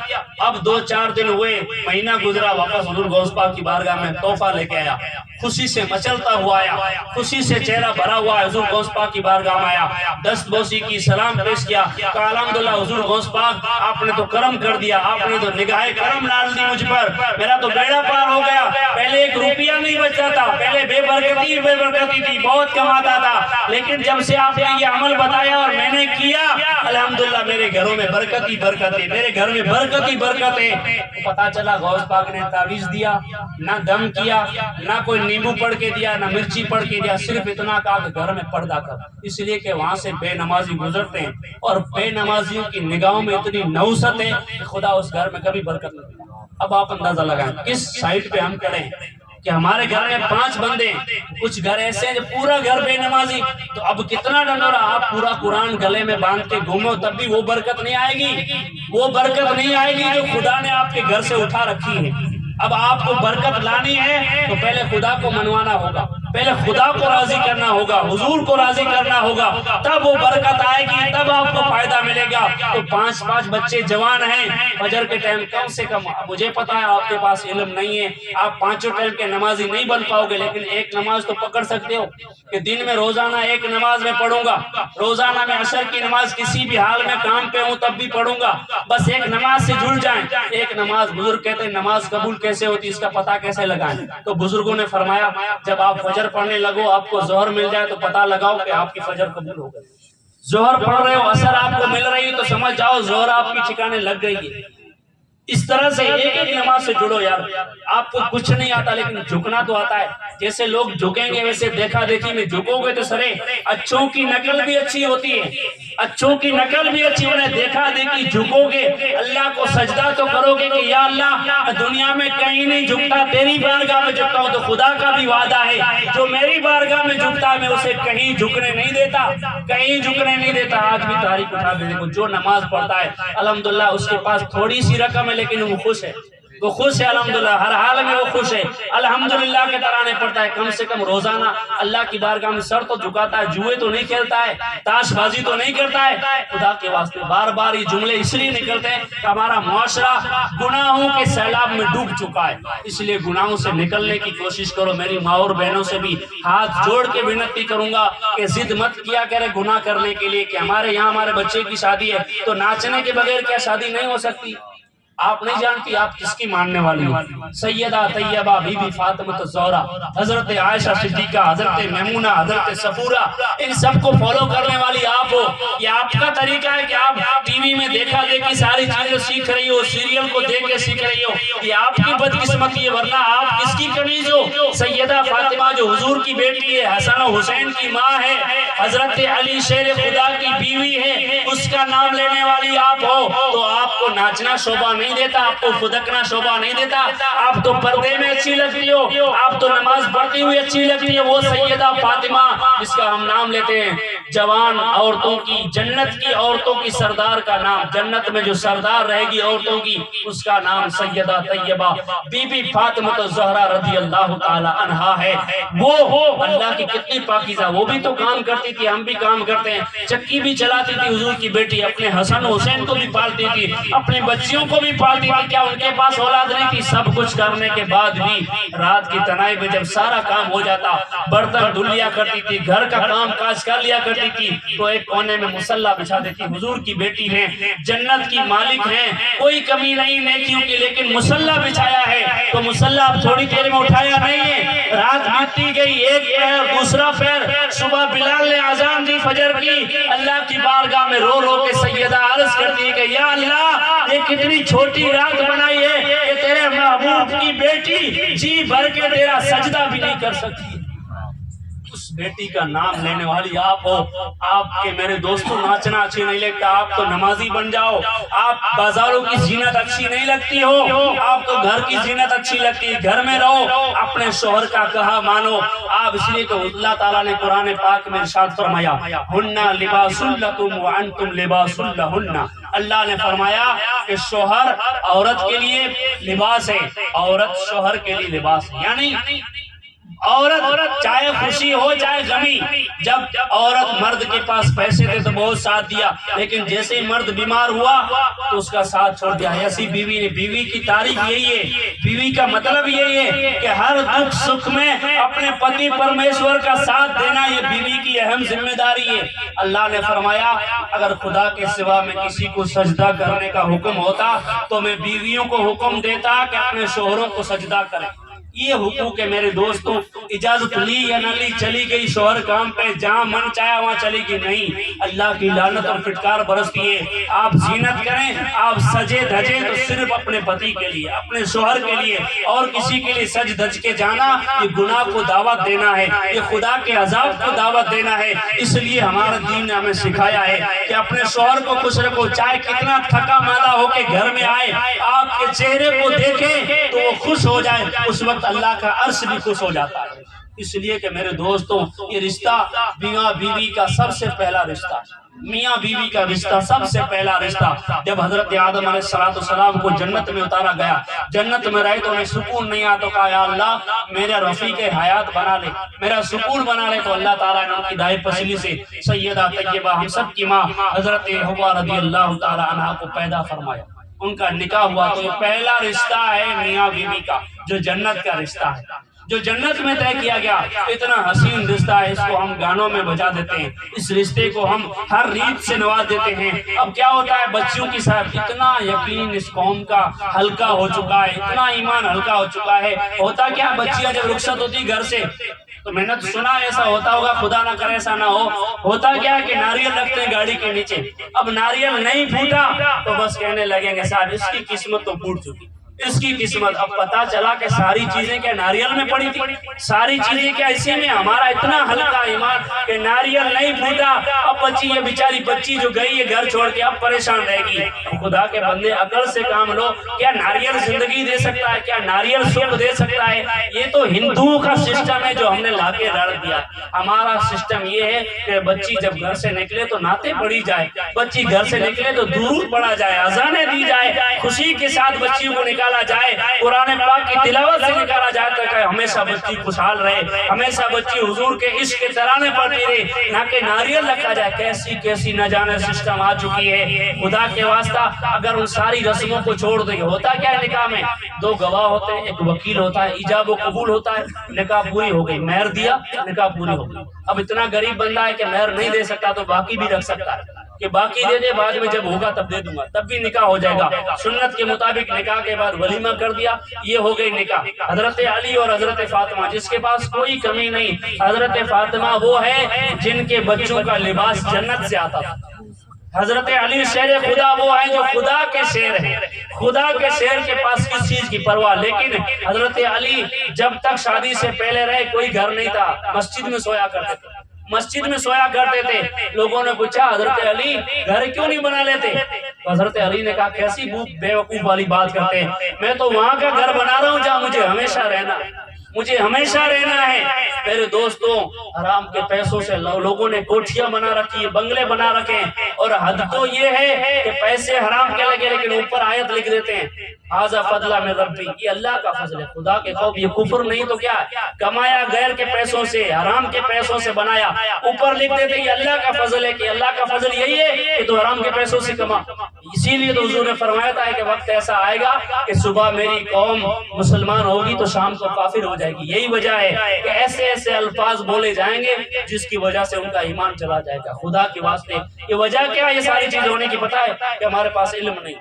S1: اب 2-4 دن ہوئے، مہینہ گزرا، واپس حضور غوث پاک کی بارگاہ میں تحفہ لے کے آیا، خوشی سے مچلتا ہوا آیا، خوشی سے چہرہ بھرا ہوا حضور غوث پاک کی بارگاہ میں آیا، دست بوسی کی، سلام پیش کیا، کہا الحمدللہ حضور غوث پاک آپ نے تو کرم کر دیا، آپ نے تو نگاہ کرم ڈال دی مجھ پر، میرا تو بیڑا پار ہو گیا، پہلے 1 روپیہ نہیں بچتا تھا، پہلے بے برکتی تھی، بہت کماتا تھا، لیکن جب سے آپ نے یہ عمل بتایا اور میں نے کیا الحمدللہ میرے گھروں میں برکت ہی برکت ہے، میرے گھر میں برکت ہی برکت ہے۔ پتا چلا غوث پاک نے تعویذ دیا، نہ دم کیا، نہ کوئی نیمبو پڑھ کے دیا، نہ مرچی پڑھ کے دیا، صرف اتنا کہا کہ گھر میں پردہ کر، اس لیے کہ وہاں سے بے نمازی گزرتے ہیں اور بے نمازیوں کی نگاہوں میں اتنی نوست ہے کہ خدا اس گھر میں کبھی برکت نہیں دیتا۔ اب آپ اندازہ لگائیں کس سائٹ پہ ہم کھڑے ہیں کہ ہمارے گھر میں 5 بندے ہیں، کچھ گھر ایسے ہیں جو پورا گھر بے نمازی، تو اب کتنا ڈنڈورا آپ پورا قرآن گلے میں باندھ کے گھومو تب بھی وہ برکت نہیں آئے گی، وہ برکت نہیں آئے گی جو خدا نے آپ کے گھر سے اٹھا رکھی ہے۔ اب آپ کو برکت لانی ہے تو پہلے خدا کو منوانا ہوگا، پہلے خدا کو راضی کرنا ہوگا، حضور کو راضی کرنا ہوگا، تب وہ برکت آئے گی، تب آپ کو فائدہ ملے گا۔ تو 5 بچے جوان ہیں، فجر کے ٹائم کم سے کم، مجھے پتا ہے آپ کے پاس علم نہیں ہے، آپ 5 ٹائم کے نمازی نہیں بن پاؤ گے، لیکن ایک نماز تو پکڑ سکتے ہو کہ دن میں روزانہ 1 نماز میں پڑھوں گا، روزانہ میں عصر کی نماز کسی بھی حال میں کام پہ ہوں تب بھی پڑھوں گا، بس 1 نماز سے جڑ جائیں۔ ایک نماز، بزرگ کہتے ہیں نماز قبول کیسے ہوتی اس کا پتہ کیسے لگائیں؟ تو بزرگوں نے فرمایا جب آپ فجر پڑھنے لگو، آپ کو ظہر مل جائے تو پتہ لگاؤ کہ آپ کی فجر قبول ہو گئی، ظہر پڑھ رہے ہو عصر آپ کو مل رہی ہے تو سمجھ جاؤ ظہر آپ کی ٹھکانے لگ گئی ہے۔ اس طرح سے ایک نماز سے جڑو یار، آپ کو کچھ نہیں آتا لیکن جھکنا تو آتا ہے، جیسے لوگ جھکیں گے ویسے دیکھا دیکھی میں جھکو گے تو سرے اچھوں کی نقل بھی اچھی ہوتی ہے، اچھوں کی نقل بھی اچھی ہونے، دیکھا دیکھی جھکو گے، اللہ کو سجدہ تو کرو گے کہ یا اللہ دنیا میں کہیں نہیں جھکتا، تیری بارگاہ میں جھکتا ہوں، تو خدا کا بھی وعدہ ہے جو میری بارگاہ میں جھکتا ہے میں اسے کہیں جھکنے نہیں دیتا، کہیں جھکنے نہیں دیتا۔ آج بھی تاریخ اٹھا دے دیکھو جو نماز پڑھتا ہے الحمدللہ اس کے پاس تھوڑی سی رقم ہے لیکن وہ خوش ہے، وہ خوش ہے الحمدللہ، ہر حال میں وہ خوش ہے، الحمدللہ کے ترانے پڑھتا ہے، کم سے کم روزانہ اللہ کی بارگاہ میں سر تو جھکاتا ہے، جوئے تو نہیں کھیلتا ہے، تاش بازی تو نہیں کرتا ہے، خدا کے واسطے بار بار یہ جملے اس لیے نکلتے ہیں کہ ہمارا معاشرہ گناہوں کے سیلاب میں ڈوب چکا ہے، اس لیے گناہوں سے نکلنے کی کوشش کرو۔ میری ماں اور بہنوں سے بھی ہاتھ جوڑ کے ونتی کروں گا کہ ضد مت کیا کرے گناہ کرنے کے لیے کہ ہمارے یہاں ہمارے بچے کی شادی ہے تو ناچنے کے بغیر کیا شادی نہیں ہو سکتی؟ آپ نہیں جانتی آپ کس کی ماننے والی ہو؟ سیدہ طیبہ بی بی فاطمہ الزہرا، حضرت عائشہ صدیقہ، حضرت میمونہ، حضرت صفورہ، ان سب کو فالو کرنے والی آپ ہو۔ یہ آپ کا طریقہ ہے کہ آپ ٹی وی میں دیکھا دیکھی ساری چیزیں سیکھ رہی ہو، سیریل کو دیکھ کے سیکھ رہی ہو، یہ آپ کی بدقسمتی ہے، ورنہ آپ کس کی کنیز ہو؟ سیدہ فاطمہ جو حضور کی بیٹی ہے، حسن و حسین کی ماں ہے، حضرت علی شیر خدا کی بیوی ہے، اس کا نام لینے والی آپ ہو، تو آپ کو ناچنا شوبہ نہیں دیتا، آپ کو خدکنا شوبہ نہیں دیتا، آپ تو پردے میں اچھی لگتی ہو، آپ تو نماز پڑھتی ہوئی اچھی لگتی ہے۔ وہ سیدہ فاطمہ جس کا ہم نام لیتے ہیں جوان عورتوں کی، جنت کی عورتوں کی سردار کا نام، جنت میں جو سردار رہے گی عورتوں کی، اس کا نام سیدہ طیبہ بی بی فاطمہ الزہرا رضی اللہ تعالی عنہا ہے۔ وہ اللہ کی کتنی پاکیزہ، وہ بھی تو کام کرتی تھی، ہم بھی کام کرتے ہیں، چکی بھی چلاتی تھی حضور کی بیٹی، اپنے حسن حسین کو بھی پالتی تھی، اپنی بچیوں کو بھی پالتی تھی۔ کیا ان کے پاس اولاد نہیں تھی؟ سب کچھ کرنے کے بعد بھی رات کی تنہائی میں جب سارا کام ہو جاتا، برتن دھل لیا کرتی تھی، گھر کا کام کاج کر لیا کرتی تھی، تو ایک کونے میں مصلی بچھا دیتی۔ حضور کی بیٹی ہیں، جنت کی مالک ہیں، کوئی کمی نہیں نیکیوں کی، لیکن مصلی بچھایا ہے تو مصلی اب تھوڑی دیر میں اٹھایا نہیں ہے۔ رات بیتتی گئی، ایک پیر دوسرا پیر، صبح بلال نے اذان دی فجر کی، اللہ کی بارگاہ میں رو رو کے سیدہ عرض کرتی ہے کہ یا اللہ یہ کتنی چھوٹی رات بنائی ہے کہ تیرے محبوب کی بیٹی جی بھر کے تیرا سجدہ بھی نہیں کر سکتی۔ اس بیٹی کا نام لینے والی آپ ہو۔ آپ کے میرے دوستوں ناچنا اچھی نہیں لگتا، آپ تو نمازی بن جاؤ۔ آپ بازاروں کی زینت اچھی نہیں لگتی ہو، آپ تو گھر کی زینت اچھی لگتی ہے، گھر میں رہو، اپنے شوہر کا کہا مانو۔ آپ اس لیے کہ اللہ تعالیٰ نے قرآن پاک میں ارشاد فرمایا ہن لباس لکم وانتم لباس لہن۔ اللہ نے فرمایا کہ شوہر عورت کے لیے لباس ہے، عورت شوہر کے لیے لباس ہے، یعنی عورت چاہے خوشی ہو چاہے غمی، جب عورت مرد کے پاس پیسے تھے تو بہت ساتھ دیا، لیکن جیسے ہی مرد بیمار ہوا تو اس کا ساتھ چھوڑ دیا۔ ایسی بیوی نے، بیوی کی تعریف یہی ہے، بیوی کا مطلب یہی ہے کہ ہر دکھ سکھ میں اپنے پتی پرمیشور کا ساتھ دینا، یہ بیوی کی اہم ذمہ داری ہے۔ اللہ نے فرمایا اگر خدا کے سوا میں کسی کو سجدہ کرنے کا حکم ہوتا تو میں بیویوں کو حکم دیتا کہ اپنے شوہروں کو سجدہ کریں۔ یہ حقوق ہے میرے دوستوں، اجازت لی یا نہ لی، چلی گئی شوہر کام پہ، جہاں من چاہا وہاں چلی گئی، نہیں، اللہ کی لعنت اور فٹکار برستی ہے۔ آپ زینت کریں، آپ سجے دھجیں تو صرف اپنے پتی کے لیے، اپنے شوہر کے لیے، اور کسی کے لیے سج دھج کے جانا یہ گناہ کو دعوت دینا ہے، یہ خدا کے عذاب کو دعوت دینا ہے۔ اس لیے ہمارا دین نے ہمیں سکھایا ہے کہ اپنے شوہر کو خوش رکھو، چاہے کتنا تھکا ماندہ ہو کے گھر میں آئے، آپ کے چہرے کو دیکھیں تو وہ خوش ہو جائے، اس وقت اللہ کا عرش بھی خوش ہو جاتا ہے۔ اس لیے کہ میرے دوستوں یہ رشتہ میاں بیوی کا سب سے پہلا رشتہ، میاں بیوی کا رشتہ سب سے پہلا رشتہ۔ جب حضرت آدم علیہ السلام کو جنت میں اتارا گیا، جنت میں رہے تو انہیں سکون نہیں آتا، کہا یا اللہ میرا رفیق حیات بنا لے، میرا سکون بنا لے، تو اللہ تعالیٰ نے ان کی دائیں پسلی سے سیدہ طیبہ ہم سب کی ماں حضرت حوا رضی اللہ تعالیٰ عنہا کو پیدا فرمایا، ان کا نکاح ہوا۔ تو یہ پہلا رشتہ ہے میاں بیوی کا جو جنت کا رشتہ ہے، جو جنت میں طے کیا گیا۔ اتنا حسین رشتہ ہے، اس کو ہم گانوں میں بجا دیتے ہیں، اس رشتے کو ہم ہر ریت سے نواز دیتے ہیں۔ اب کیا ہوتا ہے بچیوں کی ساتھ اتنا یقین اس قوم کا ہلکا ہو چکا ہے، اتنا ایمان ہلکا ہو چکا ہے، ہوتا کیا بچیاں جب رخصت ہوتی گھر سے تو میں نے سنا ایسا ہوتا ہوگا، خدا نہ کرے ایسا نہ ہو، ہوتا کیا ہے کہ ناریل رکھتے ہیں گاڑی کے نیچے، اب ناریل نہیں پھوٹا تو بس کہنے لگیں گے صاحب اس کی قسمت تو پھوٹ چکی، اس کی قسمت۔ اب پتا چلا کہ ساری چیزیں کیا ناریل میں پڑی تھی، ساری چیزیں کیا اسی میں۔ ہمارا اتنا ہلکا ایمان کہ ناریل نہیں پھوٹا، اب بچی یہ بیچاری بچی جو گئی ہے گھر چھوڑ کے اب پریشان رہے گی۔ خدا کے بندے عقل سے کام لو، کیا ناریل زندگی دے سکتا ہے؟ کیا ناریل سکھ دے سکتا ہے؟ یہ تو ہندوؤں کا سسٹم ہے جو ہم نے لا کے رڑ دیا۔ ہمارا سسٹم یہ ہے کہ بچی جب گھر سے نکلے تو نعتیں پڑھی جائے، بچی گھر سے نکلے تو درود پڑھا جائے، اذانیں دی جائے، خوشی کے ساتھ بچیوں کو نکالا جائے، قرآن پاک کی تلاوت سے نکالا جائے تاکہ ہمیشہ بچی خوشحال رہے، ہمیشہ بچی حضور کے عشق کے ترانے پڑھتی رہے، نہ کہ ناریل رکھا جائے۔ کیسی کیسی نہ جانے سسٹم آ چکی ہے۔ خدا کے واسطہ اگر ان ساری رسموں کو چھوڑ دیں، ہوتا کیا ہے نکاح میں؟ دو گواہ ہوتے ہیں، ایک وکیل ہوتا ہے، ایجاب و قبول ہوتا ہے، نکاح پوری ہو گئی، مہر دیا نکاح پوری ہو گئی۔ اب اتنا غریب بندہ ہے کہ مہر نہیں دے سکتا تو باقی بھی رکھ سکتا ہے کہ باقی دے دے، بعد میں جب ہوگا تب دے دوں گا، تب بھی نکاح ہو جائے گا۔ سنت کے مطابق نکاح کے بعد ولیمہ کر دیا، یہ ہو گئی نکاح۔ حضرت علی اور حضرت فاطمہ جس کے پاس کوئی کمی نہیں، حضرت فاطمہ وہ ہے جن کے بچوں کا لباس جنت سے آتا تھا۔ حضرت علی شیر خدا وہ ہیں جو خدا کے شیر ہیں، خدا کے شیر کے پاس کس چیز کی پرواہ۔ لیکن حضرت علی جب تک شادی سے پہلے رہے کوئی گھر نہیں تھا، مسجد میں سویا کرتے تھے، مسجد میں سویا کرتے تھے۔ لوگوں نے پوچھا حضرت علی گھر کیوں نہیں بنا لیتے؟ حضرت علی نے کہا کیسی بے وقوف والی بات کرتے ہیں، میں تو وہاں کا گھر بنا رہا ہوں جہاں مجھے ہمیشہ رہنا ہے، مجھے ہمیشہ رہنا ہے۔ میرے دوستوں حرام کے پیسوں سے لوگوں نے کوٹھیاں بنا رکھی ہے، بنگلے بنا رکھے ہیں، اور حد تو یہ ہے کہ پیسے حرام کے لگے لیکن اوپر آیت لکھ دیتے ہیں ھذا فضل من ربی، یہ اللہ کا فضل ہے، خدا کے خوف، یہ کفر نہیں تو کیا ہے؟ کمایا غیر کے پیسوں سے، حرام کے پیسوں سے بنایا، اوپر لکھ دیتے یہ اللہ کا فضل ہے، کہ اللہ کا فضل یہی ہے کہ تو حرام کے پیسوں سے کما۔ اسی لیے تو حضور نے فرمایا تھا کہ وقت ایسا آئے گا کہ صبح میری قوم مسلمان ہوگی تو شام کو کافر ہو جائے گی۔ یہی وجہ ہے کہ ایسے ایسے الفاظ بولے جائیں گے جس کی وجہ سے ان کا ایمان چلا جائے گا۔ خدا کے واسطے یہ وجہ کیا ہے یہ ساری چیزیں ہونے کی؟ پتہ ہے کہ ہمارے پاس علم نہیں،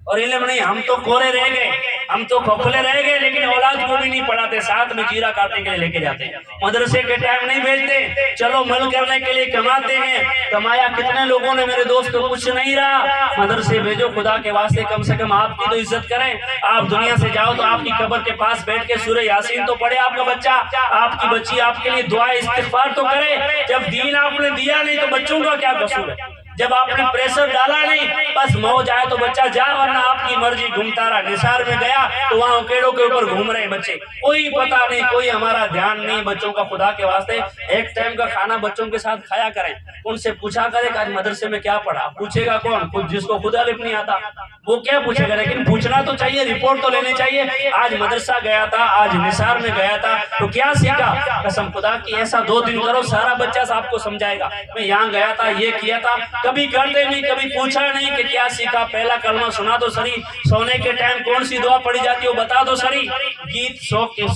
S1: اور علم نہیں، ہم تو کورے رہ گئے، ہم تو کھوکھلے رہ گئے، لیکن اولاد کو بھی نہیں پڑھاتے، ساتھ میں جیرا کاٹنے کے لیے لے کے جاتے ہیں، مدرسے کے ٹائم نہیں بھیجتے، چلو مل کرنے کے لیے کماتے ہیں، کمایا کتنے لوگوں نے میرے دوست کو کچھ نہیں رہا۔ مدرسے بھیجو خدا کے واسطے، کم سے کم آپ کی تو عزت کریں۔ آپ دنیا سے جاؤ تو آپ کی قبر کے پاس بیٹھ کے سورہ یاسین تو پڑھے آپ کا بچہ، آپ کی بچی آپ کے لیے دعائے استغفار تو کرے۔ جب دین آپ نے دیا نہیں تو بچوں کا کیا قصور ہے؟ جب آپ نے پریشر ڈالا نہیں، بس موج آئے تو بچہ جا، ورنہ آپ کی مرضی گھومتا رہا۔ نثار میں گیا تو وہاں کیڑوں کے اوپر گھوم رہے بچے، کوئی پتہ نہیں، کوئی ہمارا دھیان نہیں بچوں کا۔ خدا کے واسطے ایک ٹائم کا کھانا بچوں کے ساتھ کھایا کریں، ان سے پوچھا کرے کہ آج مدرسے میں کیا پڑھا؟ پوچھے گا کون؟ خود جس کو خود الف نہیں آتا وہ کیا پوچھے گا، لیکن پوچھنا تو چاہیے، رپورٹ تو لینی چاہیے۔ آج مدرسہ گیا تھا، آج نثار میں گیا تھا تو کیا سیکھا؟ قسم خدا کی ایسا 2 دن کرو، سارا بچہ صاحب کو سمجھائے گا میں یہاں گیا تھا، یہ کیا تھا۔ کبھی کرتے نہیں، کبھی پوچھا نہیں کہ کیا سیکھا، پہلا کلمہ سنا دو سری، سونے کے ٹائم کون سی دعا پڑھی جاتی ہے وہ بتا دو سری۔ گیت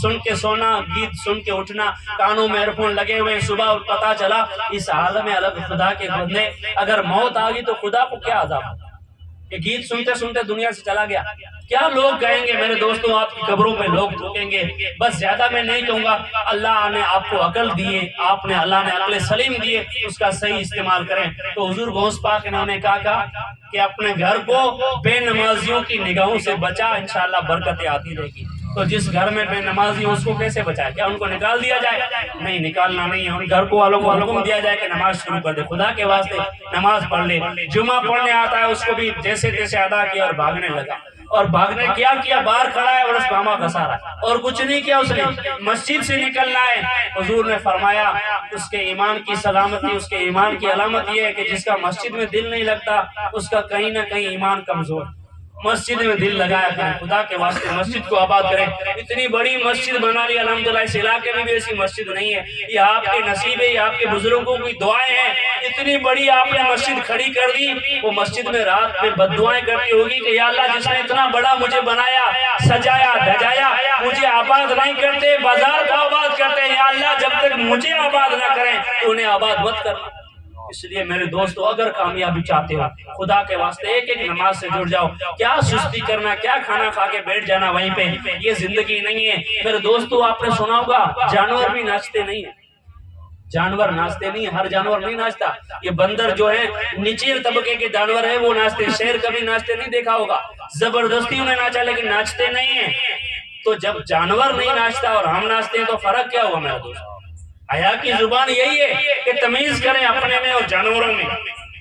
S1: سن کے سونا، گیت سن کے اٹھنا، کانوں میں ایئر فون لگے ہوئے، صبح پتا چلا اس عالم میں الگ خدا کے بندے، اگر موت آ گئی تو خدا کو کیا عذاب کہ گیت سنتے سنتے دنیا سے چلا گیا؟ کیا لوگ کہیں گے میرے دوستوں؟ آپ کی قبروں پہ لوگ تھوکیں گے۔ بس زیادہ میں نہیں کہوں گا، اللہ نے آپ کو عقل دیے، اللہ نے عقل سلیم دیے، اس کا صحیح استعمال کریں۔ تو حضور غوث پاک انہوں نے کہا کہ اپنے گھر کو بے نمازیوں کی نگاہوں سے بچا، انشاءاللہ برکتیں آتی رہے گی۔ تو جس گھر میں بے نمازی ہو اس کو کیسے بچائے؟ کیا ان کو نکال دیا جائے؟ نہیں، نکالنا نہیں ہے، ان گھر کو والوں کو حکم دیا جائے کہ نماز شروع کر دے، خدا کے واسطے نماز پڑھ لے۔ جمعہ پڑھنے آتا ہے اس کو بھی جیسے تیسے ادا کیا اور بھاگنے لگا، اور بھاگنے کیا باہر کھڑا ہے اور اس پامہ گھسا رہا ہے، اور کچھ نہیں کیا اس نے، مسجد سے نکلنا ہے۔ حضور نے فرمایا اس کے ایمان کی سلامتی، اس کے ایمان کی علامت یہ ہے کہ جس کا مسجد میں دل نہیں لگتا اس کا کہیں نہ کہیں ایمان کمزور۔ مسجد میں دل لگایا کریں، خدا کے واسطے مسجد کو آباد کریں۔ اتنی بڑی مسجد بنا لی الحمدللہ، اس علاقے میں بھی ایسی مسجد نہیں ہے، یہ آپ کے نصیب ہے، یہ آپ کے بزرگوں کی دعائیں ہیں۔ اتنی بڑی آپ نے مسجد کھڑی کر دی، وہ مسجد میں رات میں بد دعائیں کرتی ہوگی کہ یا اللہ جس نے اتنا بڑا مجھے بنایا، سجایا، دھجایا، مجھے آباد نہیں کرتے، بازار کو آباد کرتے، یا اللہ جب تک مجھے آباد نہ کریں تو انہیں آباد مت کرنا۔ اس لیے میرے دوستو اگر کامیابی چاہتے ہو خدا کے واسطے ایک ایک نماز سے جڑ جاؤ۔ کیا سستی کرنا، کیا کھانا کھا کے بیٹھ جانا وہیں پہ، یہ زندگی نہیں ہے میرے دوستو۔ آپ نے سنا ہوگا جانور بھی ناچتے نہیں ہیں، جانور ناچتے نہیں، ہر جانور نہیں ناچتا۔ یہ بندر جو ہے نیچے طبقے کے جانور ہیں وہ ناچتے، شیر کبھی ناچتے نہیں دیکھا ہوگا، زبردستی انہیں ناچا لیکن ناچتے نہیں ہیں۔ تو جب جانور نہیں ناچتا اور ہم ناچتے ہیں تو فرق کیا ہوا میرے دوست؟ حیا کی زبان یہی ہے کہ تمیز کریں اپنے میں اور جانوروں میں۔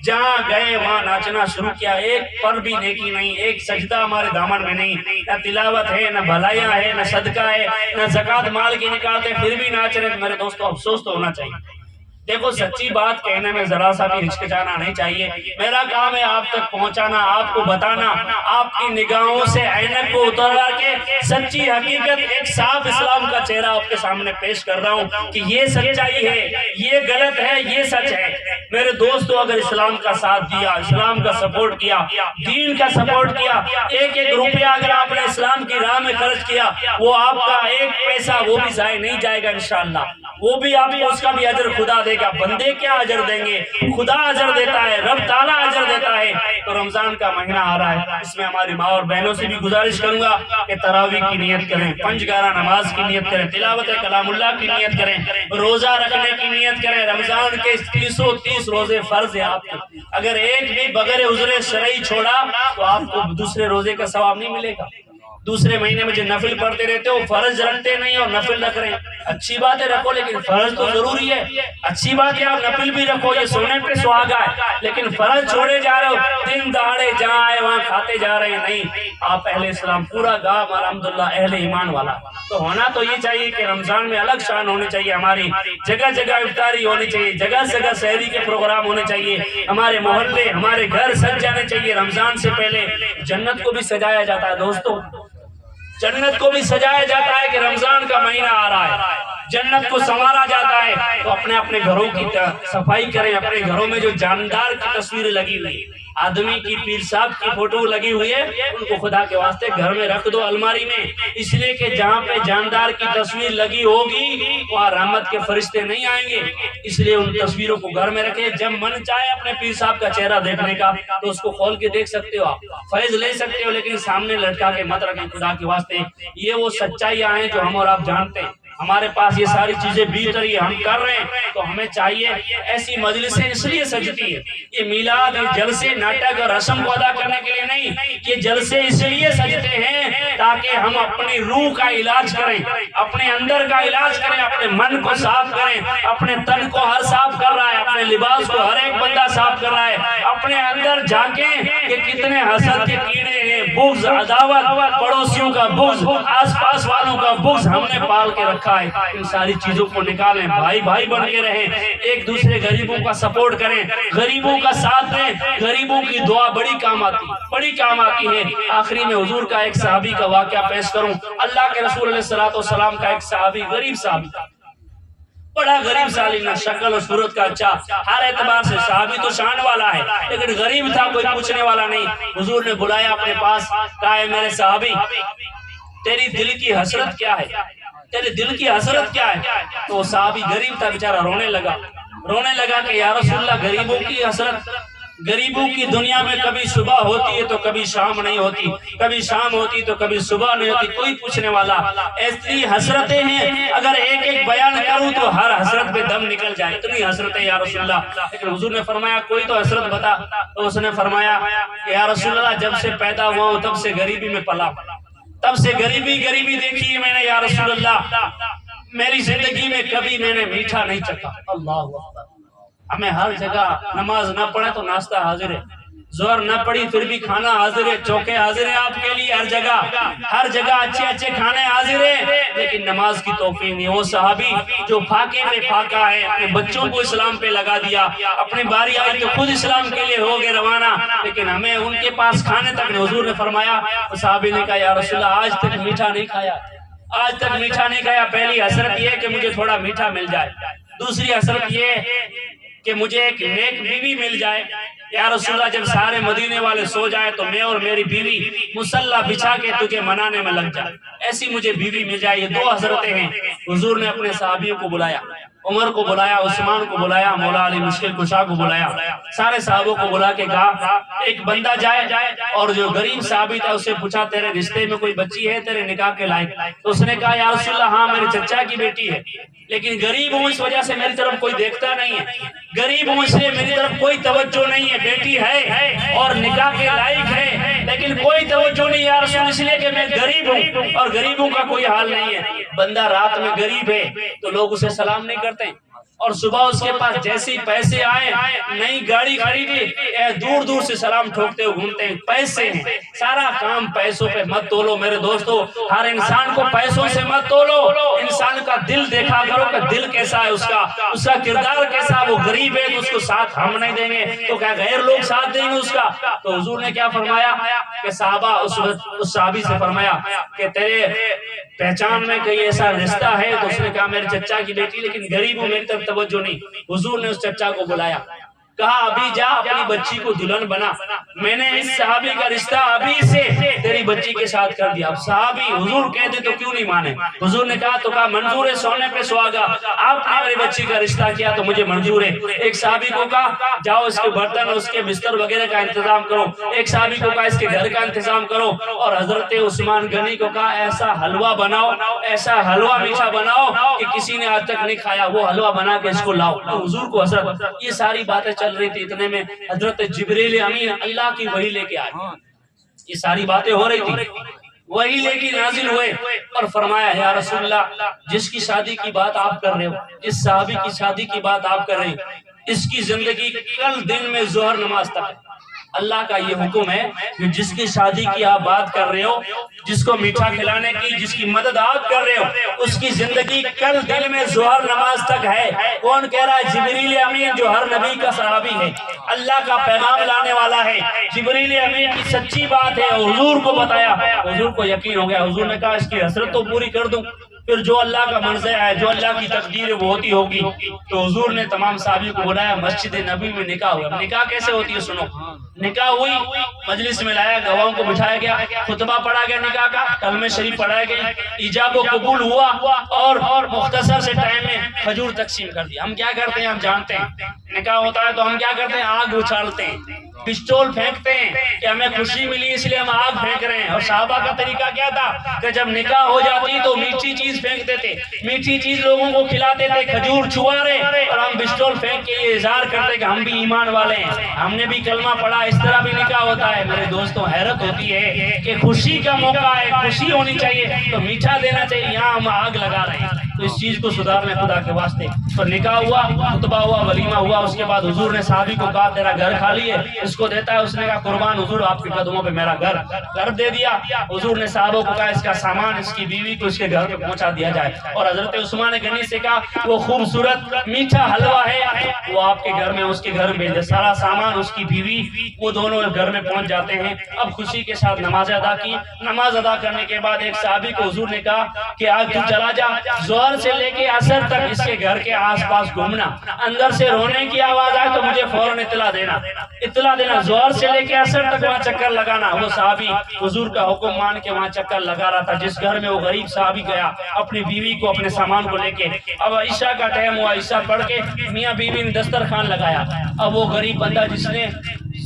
S1: جہاں گئے وہاں ناچنا شروع کیا، ایک پر بھی نیکی نہیں، ایک سجدہ ہمارے دامن میں نہیں، نہ تلاوت ہے، نہ بھلائیاں ہے، نہ صدقہ ہے، نہ زکوٰۃ مال کی نکالتے پھر بھی ناچ رہے۔ میرے دوستو افسوس تو ہونا چاہیے۔ دیکھو سچی بات کہنے میں ذرا سا بھی ہچکچانا نہیں چاہیے۔ میرا کام ہے آپ تک پہنچانا، آپ کو بتانا، آپ کی نگاہوں سے عینک کو اتروا کے سچی حقیقت، ایک صاف اسلام کا چہرہ آپ کے سامنے پیش کر رہا ہوں کہ یہ سچائی ہے، یہ غلط ہے، یہ سچ ہے۔ میرے دوستو اگر اسلام کا ساتھ دیا، اسلام کا سپورٹ کیا، دین کا سپورٹ کیا، ایک ایک روپیہ اگر آپ نے اسلام کی راہ میں خرچ کیا، وہ آپ کا ایک پیسہ وہ بھی ضائع نہیں جائے گا انشاءاللہ، وہ بھی آپ کو اس کا بھی اجر خدا دے گا۔ بندے کیا اجر دیں گے؟ خدا اجر دیتا ہے، رب تعالیٰ اجر دیتا ہے۔ تو رمضان کا مہینہ آ رہا ہے، اس میں ہماری ماں اور بہنوں سے بھی گزارش کروں گا کہ تراویح کی نیت کریں، پنجگارہ نماز کی نیت کریں، تلاوت کلام اللہ کی نیت کریں، روزہ رکھنے کی نیت کریں۔ رمضان کے 330 روزے فرض ہیں آپ کو، اگر ایک بھی بغیر عذر شرعی چھوڑا تو آپ کو دوسرے روزے کا ثواب نہیں ملے گا۔ دوسرے مہینے میں جو نفل پڑھتے رہتے ہو فرض رکھتے نہیں اور نفل رکھ رہے ہیں، اچھی بات ہے رکھو، لیکن فرض تو ضروری ہے۔ اچھی بات ہے آپ نفل بھی رکھو، یہ سونے پہ سہاگا ہے، لیکن فرض چھوڑے جا رہے ہو، دن دہاڑے جہاں آئے وہاں کھاتے جا رہے ہیں۔ نہیں، آپ اہل اسلام پورا گاؤں الحمدللہ اہل ایمان والا تو ہونا تو یہ چاہیے کہ رمضان میں الگ شان ہونی چاہیے، ہماری جگہ جگہ افطاری ہونی چاہیے، جگہ جگہ سحری کے پروگرام ہونے چاہیے، ہمارے محلے ہمارے گھر سج جانے چاہیے۔ رمضان سے پہلے جنت کو بھی سجایا جاتا ہے دوستو، جنت کو بھی سجایا جاتا ہے کہ رمضان کا مہینہ آ رہا ہے، جنت کو سنوارا جاتا ہے۔ تو اپنے اپنے گھروں کی صفائی کریں، اپنے گھروں میں جو جاندار کی تصویریں لگی ہوئی، آدمی کی، پیر صاحب کی فوٹو لگی ہوئی ہے، ان کو خدا کے واسطے گھر میں رکھ دو الماری میں، اس لیے کہ جہاں پہ جاندار کی تصویر لگی ہوگی وہاں رحمت کے فرشتے نہیں آئیں گے، اس لیے ان تصویروں کو گھر میں رکھیں۔ جب من چاہے اپنے پیر صاحب کا چہرہ دیکھنے کا تو اس کو کھول کے دیکھ سکتے ہو، آپ فیض لے سکتے ہو، لیکن سامنے لٹکا کے مت رکھیں خدا کے واسطے۔ یہ وہ سچائیاں ہیں جو ہم اور آپ جانتے ہیں، ہمارے پاس یہ ساری چیزیں بیت رہی ہے، ہم کر رہے ہیں، تو ہمیں چاہیے ایسی مجلسیں اس لیے سجتی ہے، یہ میلاد، یہ جلسے، ناٹک اور رسم کو ادا کرنے کے لیے نہیں، یہ جلسے اس لیے سجتے ہیں تاکہ ہم اپنی روح کا علاج کریں، اپنے اندر کا علاج کریں، اپنے من کو صاف کریں، اپنے تن کو ہر صاف کر رہا ہے، اپنے لباس کو ہر ایک بندہ صاف کر رہا ہے، اپنے اندر جھانکیں کہ کتنے حسد کے کیڑے ہیں، بغض، عداوت، پڑوسیوں کا بغض، آس پاس والوں کا بغض ہم نے پال کے رکھا ہے۔ ان ساری چیزوں کو نکالیں، بھائی بھائی بن کے رہیں، ایک دوسرے غریبوں کا سپورٹ کریں، غریبوں کا ساتھ دیں، غریبوں کی دعا بڑی کام آتی ہے۔ آخری میں حضور کا ایک صحابی کا واقعہ پیش کروں۔ اللہ کے رسول علیہ السلام کا ایک صحابی، غریب صحابی، بڑا غریب سالی، نہ شکل و صورت کا اچھا، ہر اعتبار سے صحابی تو شان والا ہے، لیکن غریب تھا، کوئی پوچھنے والا نہیں۔ حضور نے بلایا اپنے پاس، کہا ہے میرے صحابی، تیری دل کی حسرت کیا ہے، تیرے دل کی حسرت کیا ہے؟ تو وہ صحابی غریب تھا بیچارہ، رونے لگا کہ یا رسول اللہ، غریبوں کی حسرت، غریبوں کی دنیا میں کبھی صبح ہوتی ہے تو کبھی شام نہیں ہوتی، کبھی شام ہوتی تو کبھی صبح نہیں ہوتی، کوئی پوچھنے والا، ایسی حسرتیں ہیں اگر ایک ایک بیان کروں تو ہر حسرت پہ دم نکل جائے، اتنی حسرتیں یا رسول اللہ۔ لیکن حضور نے فرمایا کوئی تو حسرت بتا، تو اس نے فرمایا کہ یا رسول اللہ، جب سے پیدا ہوا ہوں تب سے غریبی میں پلا، تب سے غریبی دیکھی ہے میں نے یا رسول اللہ، میری زندگی میں کبھی میں نے میٹھا نہیں چکھا۔ اللہ اکبر۔ ہمیں ہر جگہ نماز نہ پڑھے تو ناشتہ حاضر ہے، زہر نہ پڑھی پھر بھی کھانا حاضر ہے، چوکے حاضر ہیں آپ کے لیے، ہر جگہ اچھے کھانے حاضر ہیں، لیکن نماز کی توفیق نہیں۔ وہ صحابی جو فاقے پہ فاقہ ہے، اپنے بچوں کو اسلام پہ لگا دیا، اپنی باری آئی تو خود اسلام کے لیے ہو گئے روانہ، لیکن ہمیں ان کے پاس کھانے تک نہیں۔ حضور نے فرمایا، صحابی نے کہا یا رسول اللہ، آج تک میٹھا نہیں کھایا، پہلی حسرت یہ ہے کہ مجھے تھوڑا میٹھا مل جائے، دوسری حسرت یہ ہے کہ مجھے ایک نیک بیوی مل جائے، یا رسول اللہ جب سارے مدینے والے سو جائے تو میں اور میری بیوی مصلی بچھا کے تجھے منانے میں لگ جائے، ایسی مجھے بیوی مل جائے۔ یہ دو حضرتیں ہیں۔ حضور نے اپنے صحابیوں کو بلایا، عمر کو بلایا، عثمان کو بلایا، مولا علی مشکل کشا کو بلایا، سارے صحابوں کو بلا کے کہا ایک بندہ جائے اور جو غریب صحابی تھا اسے پوچھا تیرے رشتے میں کوئی بچی ہے تیرے نکاح کے لائق؟ تو اس نے کہا یا رسول اللہ ہاں میرے چچا کی بیٹی ہے، لیکن غریب ہوں اس وجہ سے میری طرف کوئی دیکھتا نہیں ہے، غریب ہوں اس لیے میری طرف کوئی توجہ نہیں ہے، بیٹی ہے اور نکاح کے لائق ہے لیکن کوئی توجہ نہیں یا رسول، اس لیے کہ میں غریب ہوں اور غریبوں کا کوئی حال نہیں ہے۔ بندہ رات میں غریب ہے تو لوگ اسے سلام نہیں کرتے، اور صبح اس کے پاس جیسے پیسے آئے، نئی گاڑی خریدی، دور دور سے سلام ٹھوکتے ہوئے گھومتے ہیں۔ پیسے ہیں، سارا کام پیسوں پہ مت تولو میرے دوستو، ہر انسان کو پیسوں سے مت تولو، انسان کا دل دیکھا کرو کہ دل کیسا ہے، اس کا کردار کیسا ہے۔ وہ غریب ہے تو اس کو ساتھ ہم نہیں دیں گے تو کیا غیر لوگ ساتھ دیں گے اس کا؟ تو حضور نے کیا فرمایا کہ صحابہ اس صحابی سے فرمایا کہ تیرے پہچان میں کوئی ایسا رشتہ ہے؟ تو اس نے کہا میرے چچا کی بیٹی، لیکن غریب ہوں میری طرف توجہ نہیں۔ حضور نے اس چچا کو بلایا، کہا ابھی جا اپنی بچی کو دلہن بنا، میں نے اس صحابی کا رشتہ ابھی سے تیری بچی کے ساتھ کر دیا۔ اب صحابی حضور کہتے تو کیوں نہیں مانے؟ حضور نے کہا تو کہا منظور ہے، سونے پہ سہاگا، آپ نے میری بچی کا رشتہ کیا تو مجھے منظور ہے۔ ایک صحابی کو کہا جاؤ اس کے برتن، اس کے بستر وغیرہ کا انتظام کرو، ایک صحابی کو کہا اس کے گھر کا انتظام کرو، اور حضرت عثمان غنی کو کہا ایسا حلوہ بناؤ، ایسا حلوہ میٹھا بناؤ کہ کسی نے آج تک نہیں کھایا، وہ حلوہ بنا کے اس کو لاؤ۔ تو حضور کو حضرت یہ ساری باتیں چل رہی تھی، اتنے میں حضرت جبریل امین اللہ کی وحی لے کے آئے، یہ ساری باتیں ہو رہی تھی۔ وہی لے کے نازل ہوئے اور فرمایا یا رسول اللہ جس کی شادی کی بات آپ کر رہے ہو، جس صحابی کی شادی کی بات آپ کر رہے ہیں، اس کی زندگی کل دن میں ظہر نماز تک ہے۔ اللہ کا یہ حکم ہے کہ جس کی شادی کی آپ بات کر رہے ہو، جس کو میٹھا کھلانے کی جس کی مدد آپ کر رہے ہو، اس کی زندگی کل دن میں ظہر نماز تک ہے۔ کون کہہ رہا ہے؟ جبریل امین، جو ہر نبی کا صحابی ہے، اللہ کا پیغام لانے والا ہے۔ جبریل امین کی سچی بات ہے، حضور کو بتایا، حضور کو یقین ہو گیا۔ حضور نے کہا اس کی حسرت تو پوری کر دوں، پھر جو اللہ کا منظر ہے، جو اللہ کی تقدیر وہ ہوتی ہوگی۔ تو حضور نے تمام صحابی کو بلایا، مسجد نبی میں نکاح ہوا۔ اب نکاح کیسے ہوتی ہے سنو، نکاح ہوئی، مجلس میں لایا، گواہوں کو بٹھایا گیا، خطبہ پڑھا گیا نکاح کا، کلمہ شریف پڑھائے گئے، ایجاب و قبول ہوا اور مختصر سے ٹائم میں کھجور تقسیم کر دیا۔ ہم کیا کرتے ہیں؟ ہم جانتے ہیں نکاح ہوتا ہے تو ہم کیا کرتے ہیں؟ آگ اچھالتے ہیں، پسٹول پھینکتے ہیں کہ ہمیں خوشی ملی اس لیے ہم آگ پھینک رہے ہیں۔ اور صحابہ کا طریقہ کیا تھا کہ جب نکاح ہو جاتی تو میٹھی چیز پھینکتے تھے، میٹھی چیز لوگوں کو کھلاتے تھے، کھجور چھوارے، اور ہم پسٹول پھینک کے یہ اظہار کرتے کہ ہم بھی ایمان والے ہیں، ہم نے بھی کلمہ پڑھا۔ اس طرح بھی نکاح ہوتا ہے۔ میرے دوستوں حیرت ہوتی ہے کہ خوشی کا موقع ہے، خوشی ہونی چاہیے تو میٹھا دینا چاہیے، یہاں ہم آگ لگا رہے ہیں۔ تو اس چیز کو سدھارنے خدا کے واسطے تو نکاح ہوا، خطبہ ہوا، ولیمہ ہوا۔ اس کے بعد حضور نے صحابی کو کہا تیرا گھر خالی ہے، اس کو دیتا ہے۔ اس نے کہا قربان حضور آپ کے قدموں پہ میرا گھر دے دیا۔ حضور نے صحابوں کو کہا اس کا سامان اس کی بیوی کو اس کے گھر پہ پہنچا دیا جائے۔ اور حضرت عثمان غنی سے کہا وہ خوبصورت میٹھا حلوہ ہے وہ آپ کے گھر میں اس کے گھر میں سارا سامان اس کی بیوی وہ دونوں گھر میں پہنچ جاتے ہیں۔ اب خوشی کے ساتھ نماز ادا کی۔ نماز ادا کرنے کے بعد ایک صحابی کو حضور نے کہا کہ آج تو چلا جا، ظہر سے لے کے عصر تک اس کے گھر کے آس پاس گھومنا، اندر سے رونے کی آواز آئے تو مجھے فوراً اطلاع دینا، ظہر سے لے کے عصر تک وہاں چکر لگانا۔ وہ صحابی حضور کا حکم مان کے وہاں چکر لگا رہا تھا۔ جس گھر میں وہ غریب صحابی گیا اپنی بیوی کو اپنے سامان کو لے کے، اب عشاء کا ٹائم ہوا، عشاء پڑھ کے میاں بیوی نے دسترخوان لگایا۔ اب وہ غریب بندہ جس نے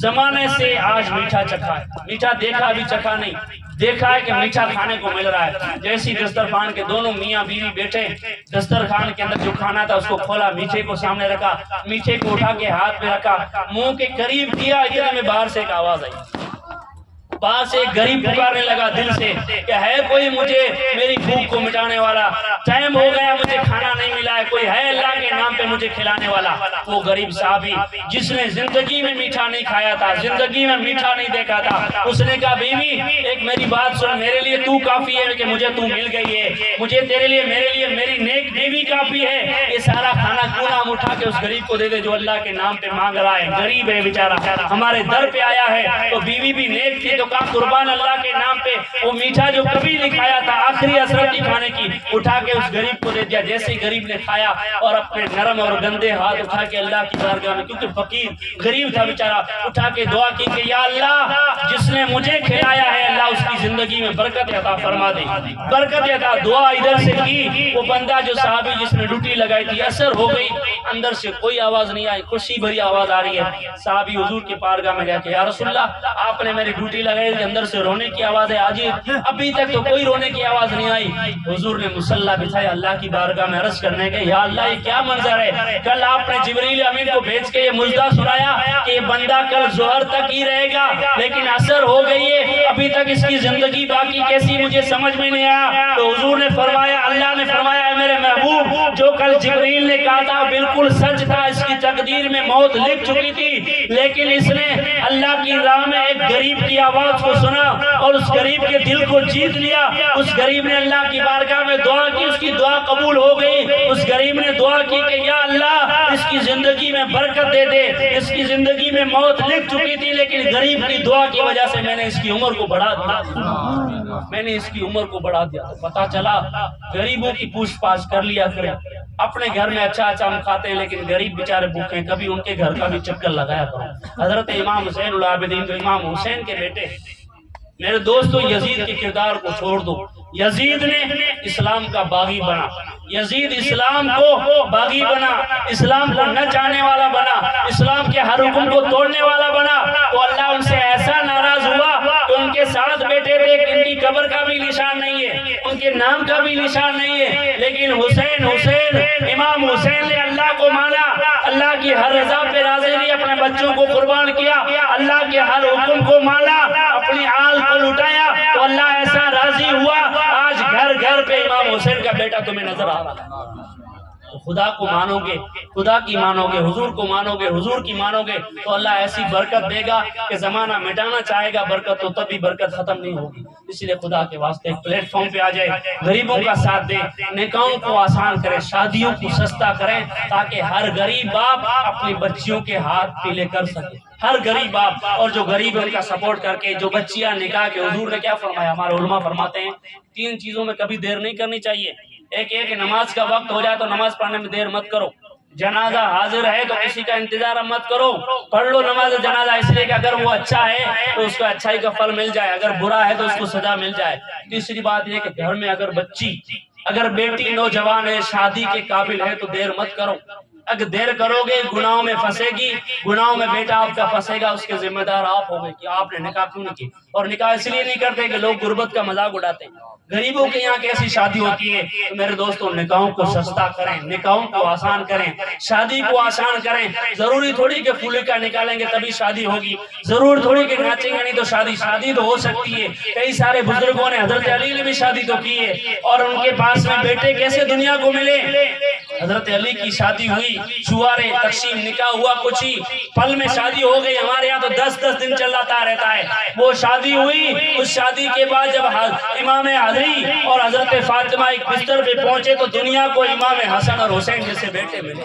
S1: زمانے سے آج میٹھا چکھا ہے، میٹھا دیکھا ابھی چکھا نہیں، دیکھا ہے کہ میٹھا کھانے کو مل رہا ہے، جیسی دسترخوان کے دونوں میاں بیوی بیٹھے، دسترخوان کے اندر جو کھانا تھا اس کو کھولا، میٹھے کو سامنے رکھا، میٹھے کو اٹھا کے ہاتھ میں رکھا، منہ کے قریب کیا، اتنے میں باہر سے ایک آواز آئی، باہر سے ایک غریب پکارنے لگا دل سے کہ ہے کوئی مجھے میری بھوک کو مٹانے والا، ٹائم ہو گیا مجھے کھانا نہیں ملا ہے، کوئی ہے اللہ کے نام پہ مجھے کھلانے والا۔ وہ غریب صحابی جس نے زندگی میں میٹھا نہیں کھایا تھا، زندگی میں میٹھا نہیں دیکھا تھا، اس نے کہا بیوی ایک میری بات سن، میرے لیے تو کافی ہے کہ مجھے تو مل گئی ہے، مجھے تیرے لیے میرے لیے میری نیک بیوی کافی ہے، یہ سارا کھانا کیوں نہ ہم اٹھا کے اس غریب کو دے دے جو اللہ کے نام پہ مانگ رہا ہے، غریب ہے بیچارہ، ہمارے در پہ آیا ہے۔ تو بیوی بھی نیک تھی تو کہا قربان اللہ کے نام پہ وہ میٹھا جو کبھی نہیں کھایا تھا، آخری حسرت تھی کھانے کی، اٹھا کے اس غریب کو دے دیا۔ جیسے غریب نے کھایا اور اپنے نرم اور گندے ہاتھ اٹھا کے اللہ کی بارگاہ میں، کیونکہ فقیر غریب تھا بیچارہ، اٹھا کے دعا کی کہ یا اللہ جس نے مجھے کھلایا ہے اللہ اس کی زندگی میں برکت عطا فرما دے، برکت عطا۔ دعا ادھر سے کی، وہ بندہ جو صحابی جس نے ڈوٹی لگائی تھی اثر ہو گئی، اندر سے کوئی آواز نہیں آئی، خوشی بھری آواز آ رہی ہے۔ صحابی حضور کی بارگاہ میں گیا کہ یا رسول اللہ آپ نے میری ڈیوٹی لگائی تھی، اندر سے رونے کی آواز ہے، آج ابھی تک تو کوئی رونے کی آواز نہیں آئی۔ حضور نے مصلی بچھایا، اللہ کی بارگاہ میں عرض کرنے کے یا اللہ یہ کیا منظر ہے، کل آپ نے جبریل امین کو بھیج کے یہ مژدہ سنایا کہ یہ بندہ کل ظہر تک ہی رہے گا، لیکن عصر ہو گئی ہے، ابھی تک اس کی زندگی باقی کیسی مجھے سمجھ میں نہیں آیا۔ تو حضور نے فرمایا، اللہ نے فرمایا اے میرے محبوب جو کل جبریل نے کہا تھا بالکل سچ تھا، اس کی تقدیر میں موت لکھ چکی تھی، لیکن اس نے اللہ کی راہ میں ایک غریب کی آواز کو سنا اور اس غریب کے دل کو جیت لیا۔ اس غریب نے اللہ کی بارگاہ میں دعا کی، اس کی دعا قبول ہو گئی۔ اس غریب نے دعا کی کہ یا اللہ اس کی زندگی میں برکت دے دے، اس کی زندگی میں موت لکھ چکی تھی لیکن غریب کی دعا کی وجہ سے میں نے اس کی عمر کو بڑھا دیا، میں نے اس کی عمر کو بڑھا دیا۔ تو پتا چلا غریبوں کی پوچھ پاچھ کر لیا کریں، اپنے گھر میں اچھا اچھا ہم کھاتے ہیں لیکن غریب بیچارے بھوکے ہیں، کبھی ان کے گھر کا بھی چکر لگایا کرو۔ حضرت امام حسین العابدین جو امام حسین کے بیٹے، میرے دوستو یزید کے کردار کو چھوڑ دو، یزید نے اسلام کا باغی بنا، یزید اسلام کو باغی بنا، اسلام کو نہ چاہنے والا بنا، اسلام کے ہر حکم کو توڑنے والا بنا، تو اللہ ان سے ایسا ناراض ہوا کہ ان کے کے 7 بیٹے تھے، ان کی قبر کا بھی نشان نہیں ہے، ان کے نام کا بھی نشان نہیں ہے، لیکن حسین امام حسین نے اللہ کو مانا، اللہ کی ہر رضا پہ راضی ہوئی، اپنے بچوں کو قربان کیا، اللہ کے ہر حکم کو مانا، اپنی آل کو لٹایا، تو اللہ ایسا راضی ہوا، آج گھر گھر پہ امام حسین کا بیٹا تمہیں نظر آ رہا ہے۔ خدا کو مانو گے، خدا کی مانو گے، حضور کو مانو گے، حضور کی مانو گے، تو اللہ ایسی برکت دے گا کہ زمانہ مٹانا چاہے گا برکت تو تب بھی برکت ختم نہیں ہوگی۔ اس لیے خدا کے واسطے ایک پلیٹ فارم پہ آ جائے، غریبوں کا ساتھ دے، نکاحوں کو آسان کرے، شادیوں کو سستا کریں، تاکہ ہر غریب باپ اپنی بچیوں کے ہاتھ پیلے کر سکے، ہر غریب باپ، اور جو غریب ہے ان کا سپورٹ کر کے، جو بچیاں نکاح کے، حضور نے کیا فرمایا، ہمارے علماء فرماتے ہیں 3 چیزوں میں کبھی دیر نہیں کرنی چاہیے۔ ایک یہ کہ نماز کا وقت ہو جائے تو نماز پڑھنے میں دیر مت کرو، جنازہ حاضر ہے تو کسی کا انتظار مت کرو، پڑھ لو نماز جنازہ، اس لیے کہ اگر وہ اچھا ہے تو اس کو اچھائی کا پھل مل جائے، اگر برا ہے تو اس کو سزا مل جائے۔ تیسری بات یہ کہ گھر میں اگر بیٹی نوجوان ہے، شادی کے قابل ہے تو دیر مت کرو، اگر دیر کرو گے گناہوں میں پھنسے گی، گناہوں میں بیٹا آپ کا پھنسے گا، اس کے ذمہ دار آپ ہو گئے کہ آپ نے نکاح کیوں نہیں کی۔ اور نکاح اس لیے نہیں کرتے کہ لوگ غربت کا مذاق اڑاتے ہیں، غریبوں کے یہاں کیسی شادی ہوتی ہے۔ تو میرے دوستوں، نکاحوں کو سستا کریں، نکاحوں کو آسان کریں، شادی کو آسان کریں۔ ضروری تھوڑی کہ پھول کا نکالیں گے تبھی شادی ہوگی، ضرور تھوڑی کہ ناچیں گے نہیں تو شادی تو ہو سکتی ہے۔ کئی سارے بزرگوں نے، حضرت علی نے بھی شادی تو کی ہے، اور ان کے پاس میں بیٹے کیسے دنیا کو ملے۔ حضرت علی کی شادی ہوئی، شوہر تقسیم نکاح ہوا، کچھ ہی پل میں شادی ہو گئی۔ ہمارے یہاں تو 10 دن چلاتا رہتا ہے۔ وہ شادی ہوئی، اس شادی کے بعد جب امام علی اور حضرت فاطمہ ایک بستر پہ پہنچے تو دنیا کو امام حسن اور حسین جیسے بیٹے ملے۔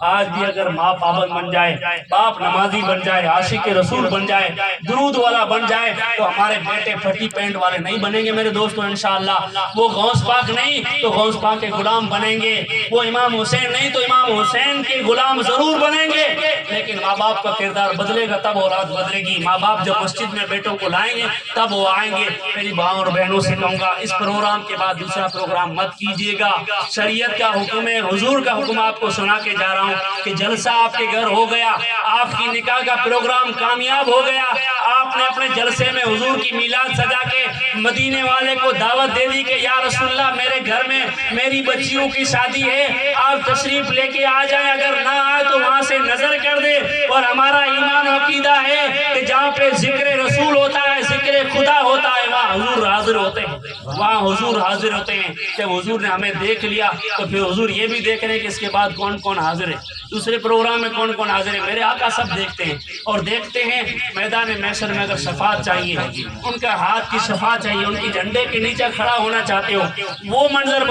S1: آج بھی اگر ماں پابند بن جائے، باپ نمازی بن جائے، عاشق رسول بن جائے، درود والا بن جائے، تو ہمارے بیٹے پھٹی پینٹ والے نہیں بنیں گے میرے دوستوں انشاءاللہ۔ وہ غوث پاک نہیں تو غوث پاک کے غلام بنیں گے، وہ امام حسین نہیں تو امام حسین کے غلام ضرور بنیں گے۔ لیکن ماں باپ کا کردار بدلے گا تب اولاد بدلے گی۔ ماں باپ جب مسجد میں بیٹوں کو لائیں گے تب وہ آئیں گے۔ میری ماں اور بہنوں سے کہوں گا، اس پروگرام کے بعد دوسرا پروگرام مت کیجیے گا۔ شریعت کا حکم ہے، حضور کا حکم آپ کو سنا کے جا رہا ہوں کہ جلسہ آپ کے گھر ہو گیا، آپ کی نکاح کا پروگرام کامیاب ہو گیا، آپ نے اپنے جلسے میں حضور کی میلاد سجا کے مدینے والے کو دعوت دے دی کہ یا رسول اللہ میرے گھر میں میری بچیوں کی شادی ہے، آپ تشریف لے کے آ جائیں، اگر نہ آئے تو وہاں سے نظر کر دے۔ اور ہمارا ایمان و عقیدہ ہے کہ جہاں پہ ذکر رسول ہوتا ہے، ذکر خدا ہوتا ہے، وہاں حضور حاضر ہوتے ہیں، وہاں حضور حاضر ہوتے ہیں۔ جب حضور نے ہمیں دیکھ لیا تو پھر حضور یہ بھی دیکھ رہے ہیں کہ اس کے بعد کون کون حاضر ہے، دوسرے پروگرام میں کون کون حاضر ہے۔ میرے آقا سب دیکھتے ہیں اور دیکھتے ہیں۔ میدان محشر میں اگر شفاعت چاہیے، ان کا ہاتھ کی شفاعت چاہیے، ان کی جھنڈے کے نیچے کھڑا ہونا چاہتے ہو، وہ منظر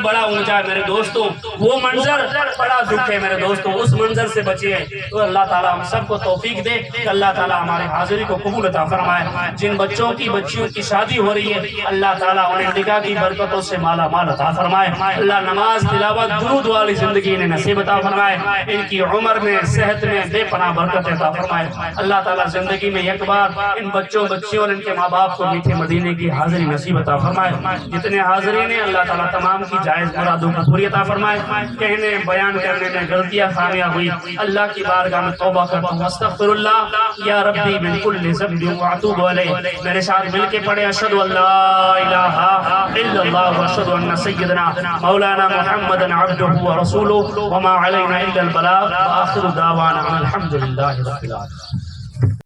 S1: بڑا اونچا ہے میرے دوستوں، وہ منظر بڑا دکھ ہے میرے دوستوں، اس منظر سے بچے ہیں۔ تو اللہ تعالیٰ ہم سب کو توفیق دے کہ اللہ تعالیٰ ہمارے حاضری کو قبول عطا فرمائے۔ جن بچوں کی شادی ہو رہی ہے، اللہ تعالیٰ انہیں نکاح کی برکتوں سے مالا مال عطا فرمائے۔ اللہ نماز، تلاوت، درود والی زندگی انہیں نصیب عطا فرمائے، ان کی عمر میں، صحت میں بے پناہ برکت عطا فرمائے۔ اللہ تعالیٰ زندگی میں ایک بار ان بچوں اور ان کے ماں باپ کو میٹھے مدینے کی حاضری نصیب عطا فرمائے۔ جتنے حاضرین ہیں اللہ تعالیٰ تمام کی جائز مرادوں کو پوری عطا فرمائے۔ کہنے بیان کرنے میں غلطیاں خامیاں ہوئی، اللہ کی بارگاہ میں توبہ کرتا ہوں، استغفر اللہ یا ربی من کل ذنب واتوب الیہ۔ میرے ساتھ مل کے پڑھے، اشہد ان لا الہ الا اللہ واشہد ان سیدنا مولانا محمد عبدہ ورسولہ وما علینا الا البلاغ، وآخر دعوانا الحمد للہ رب العالمین۔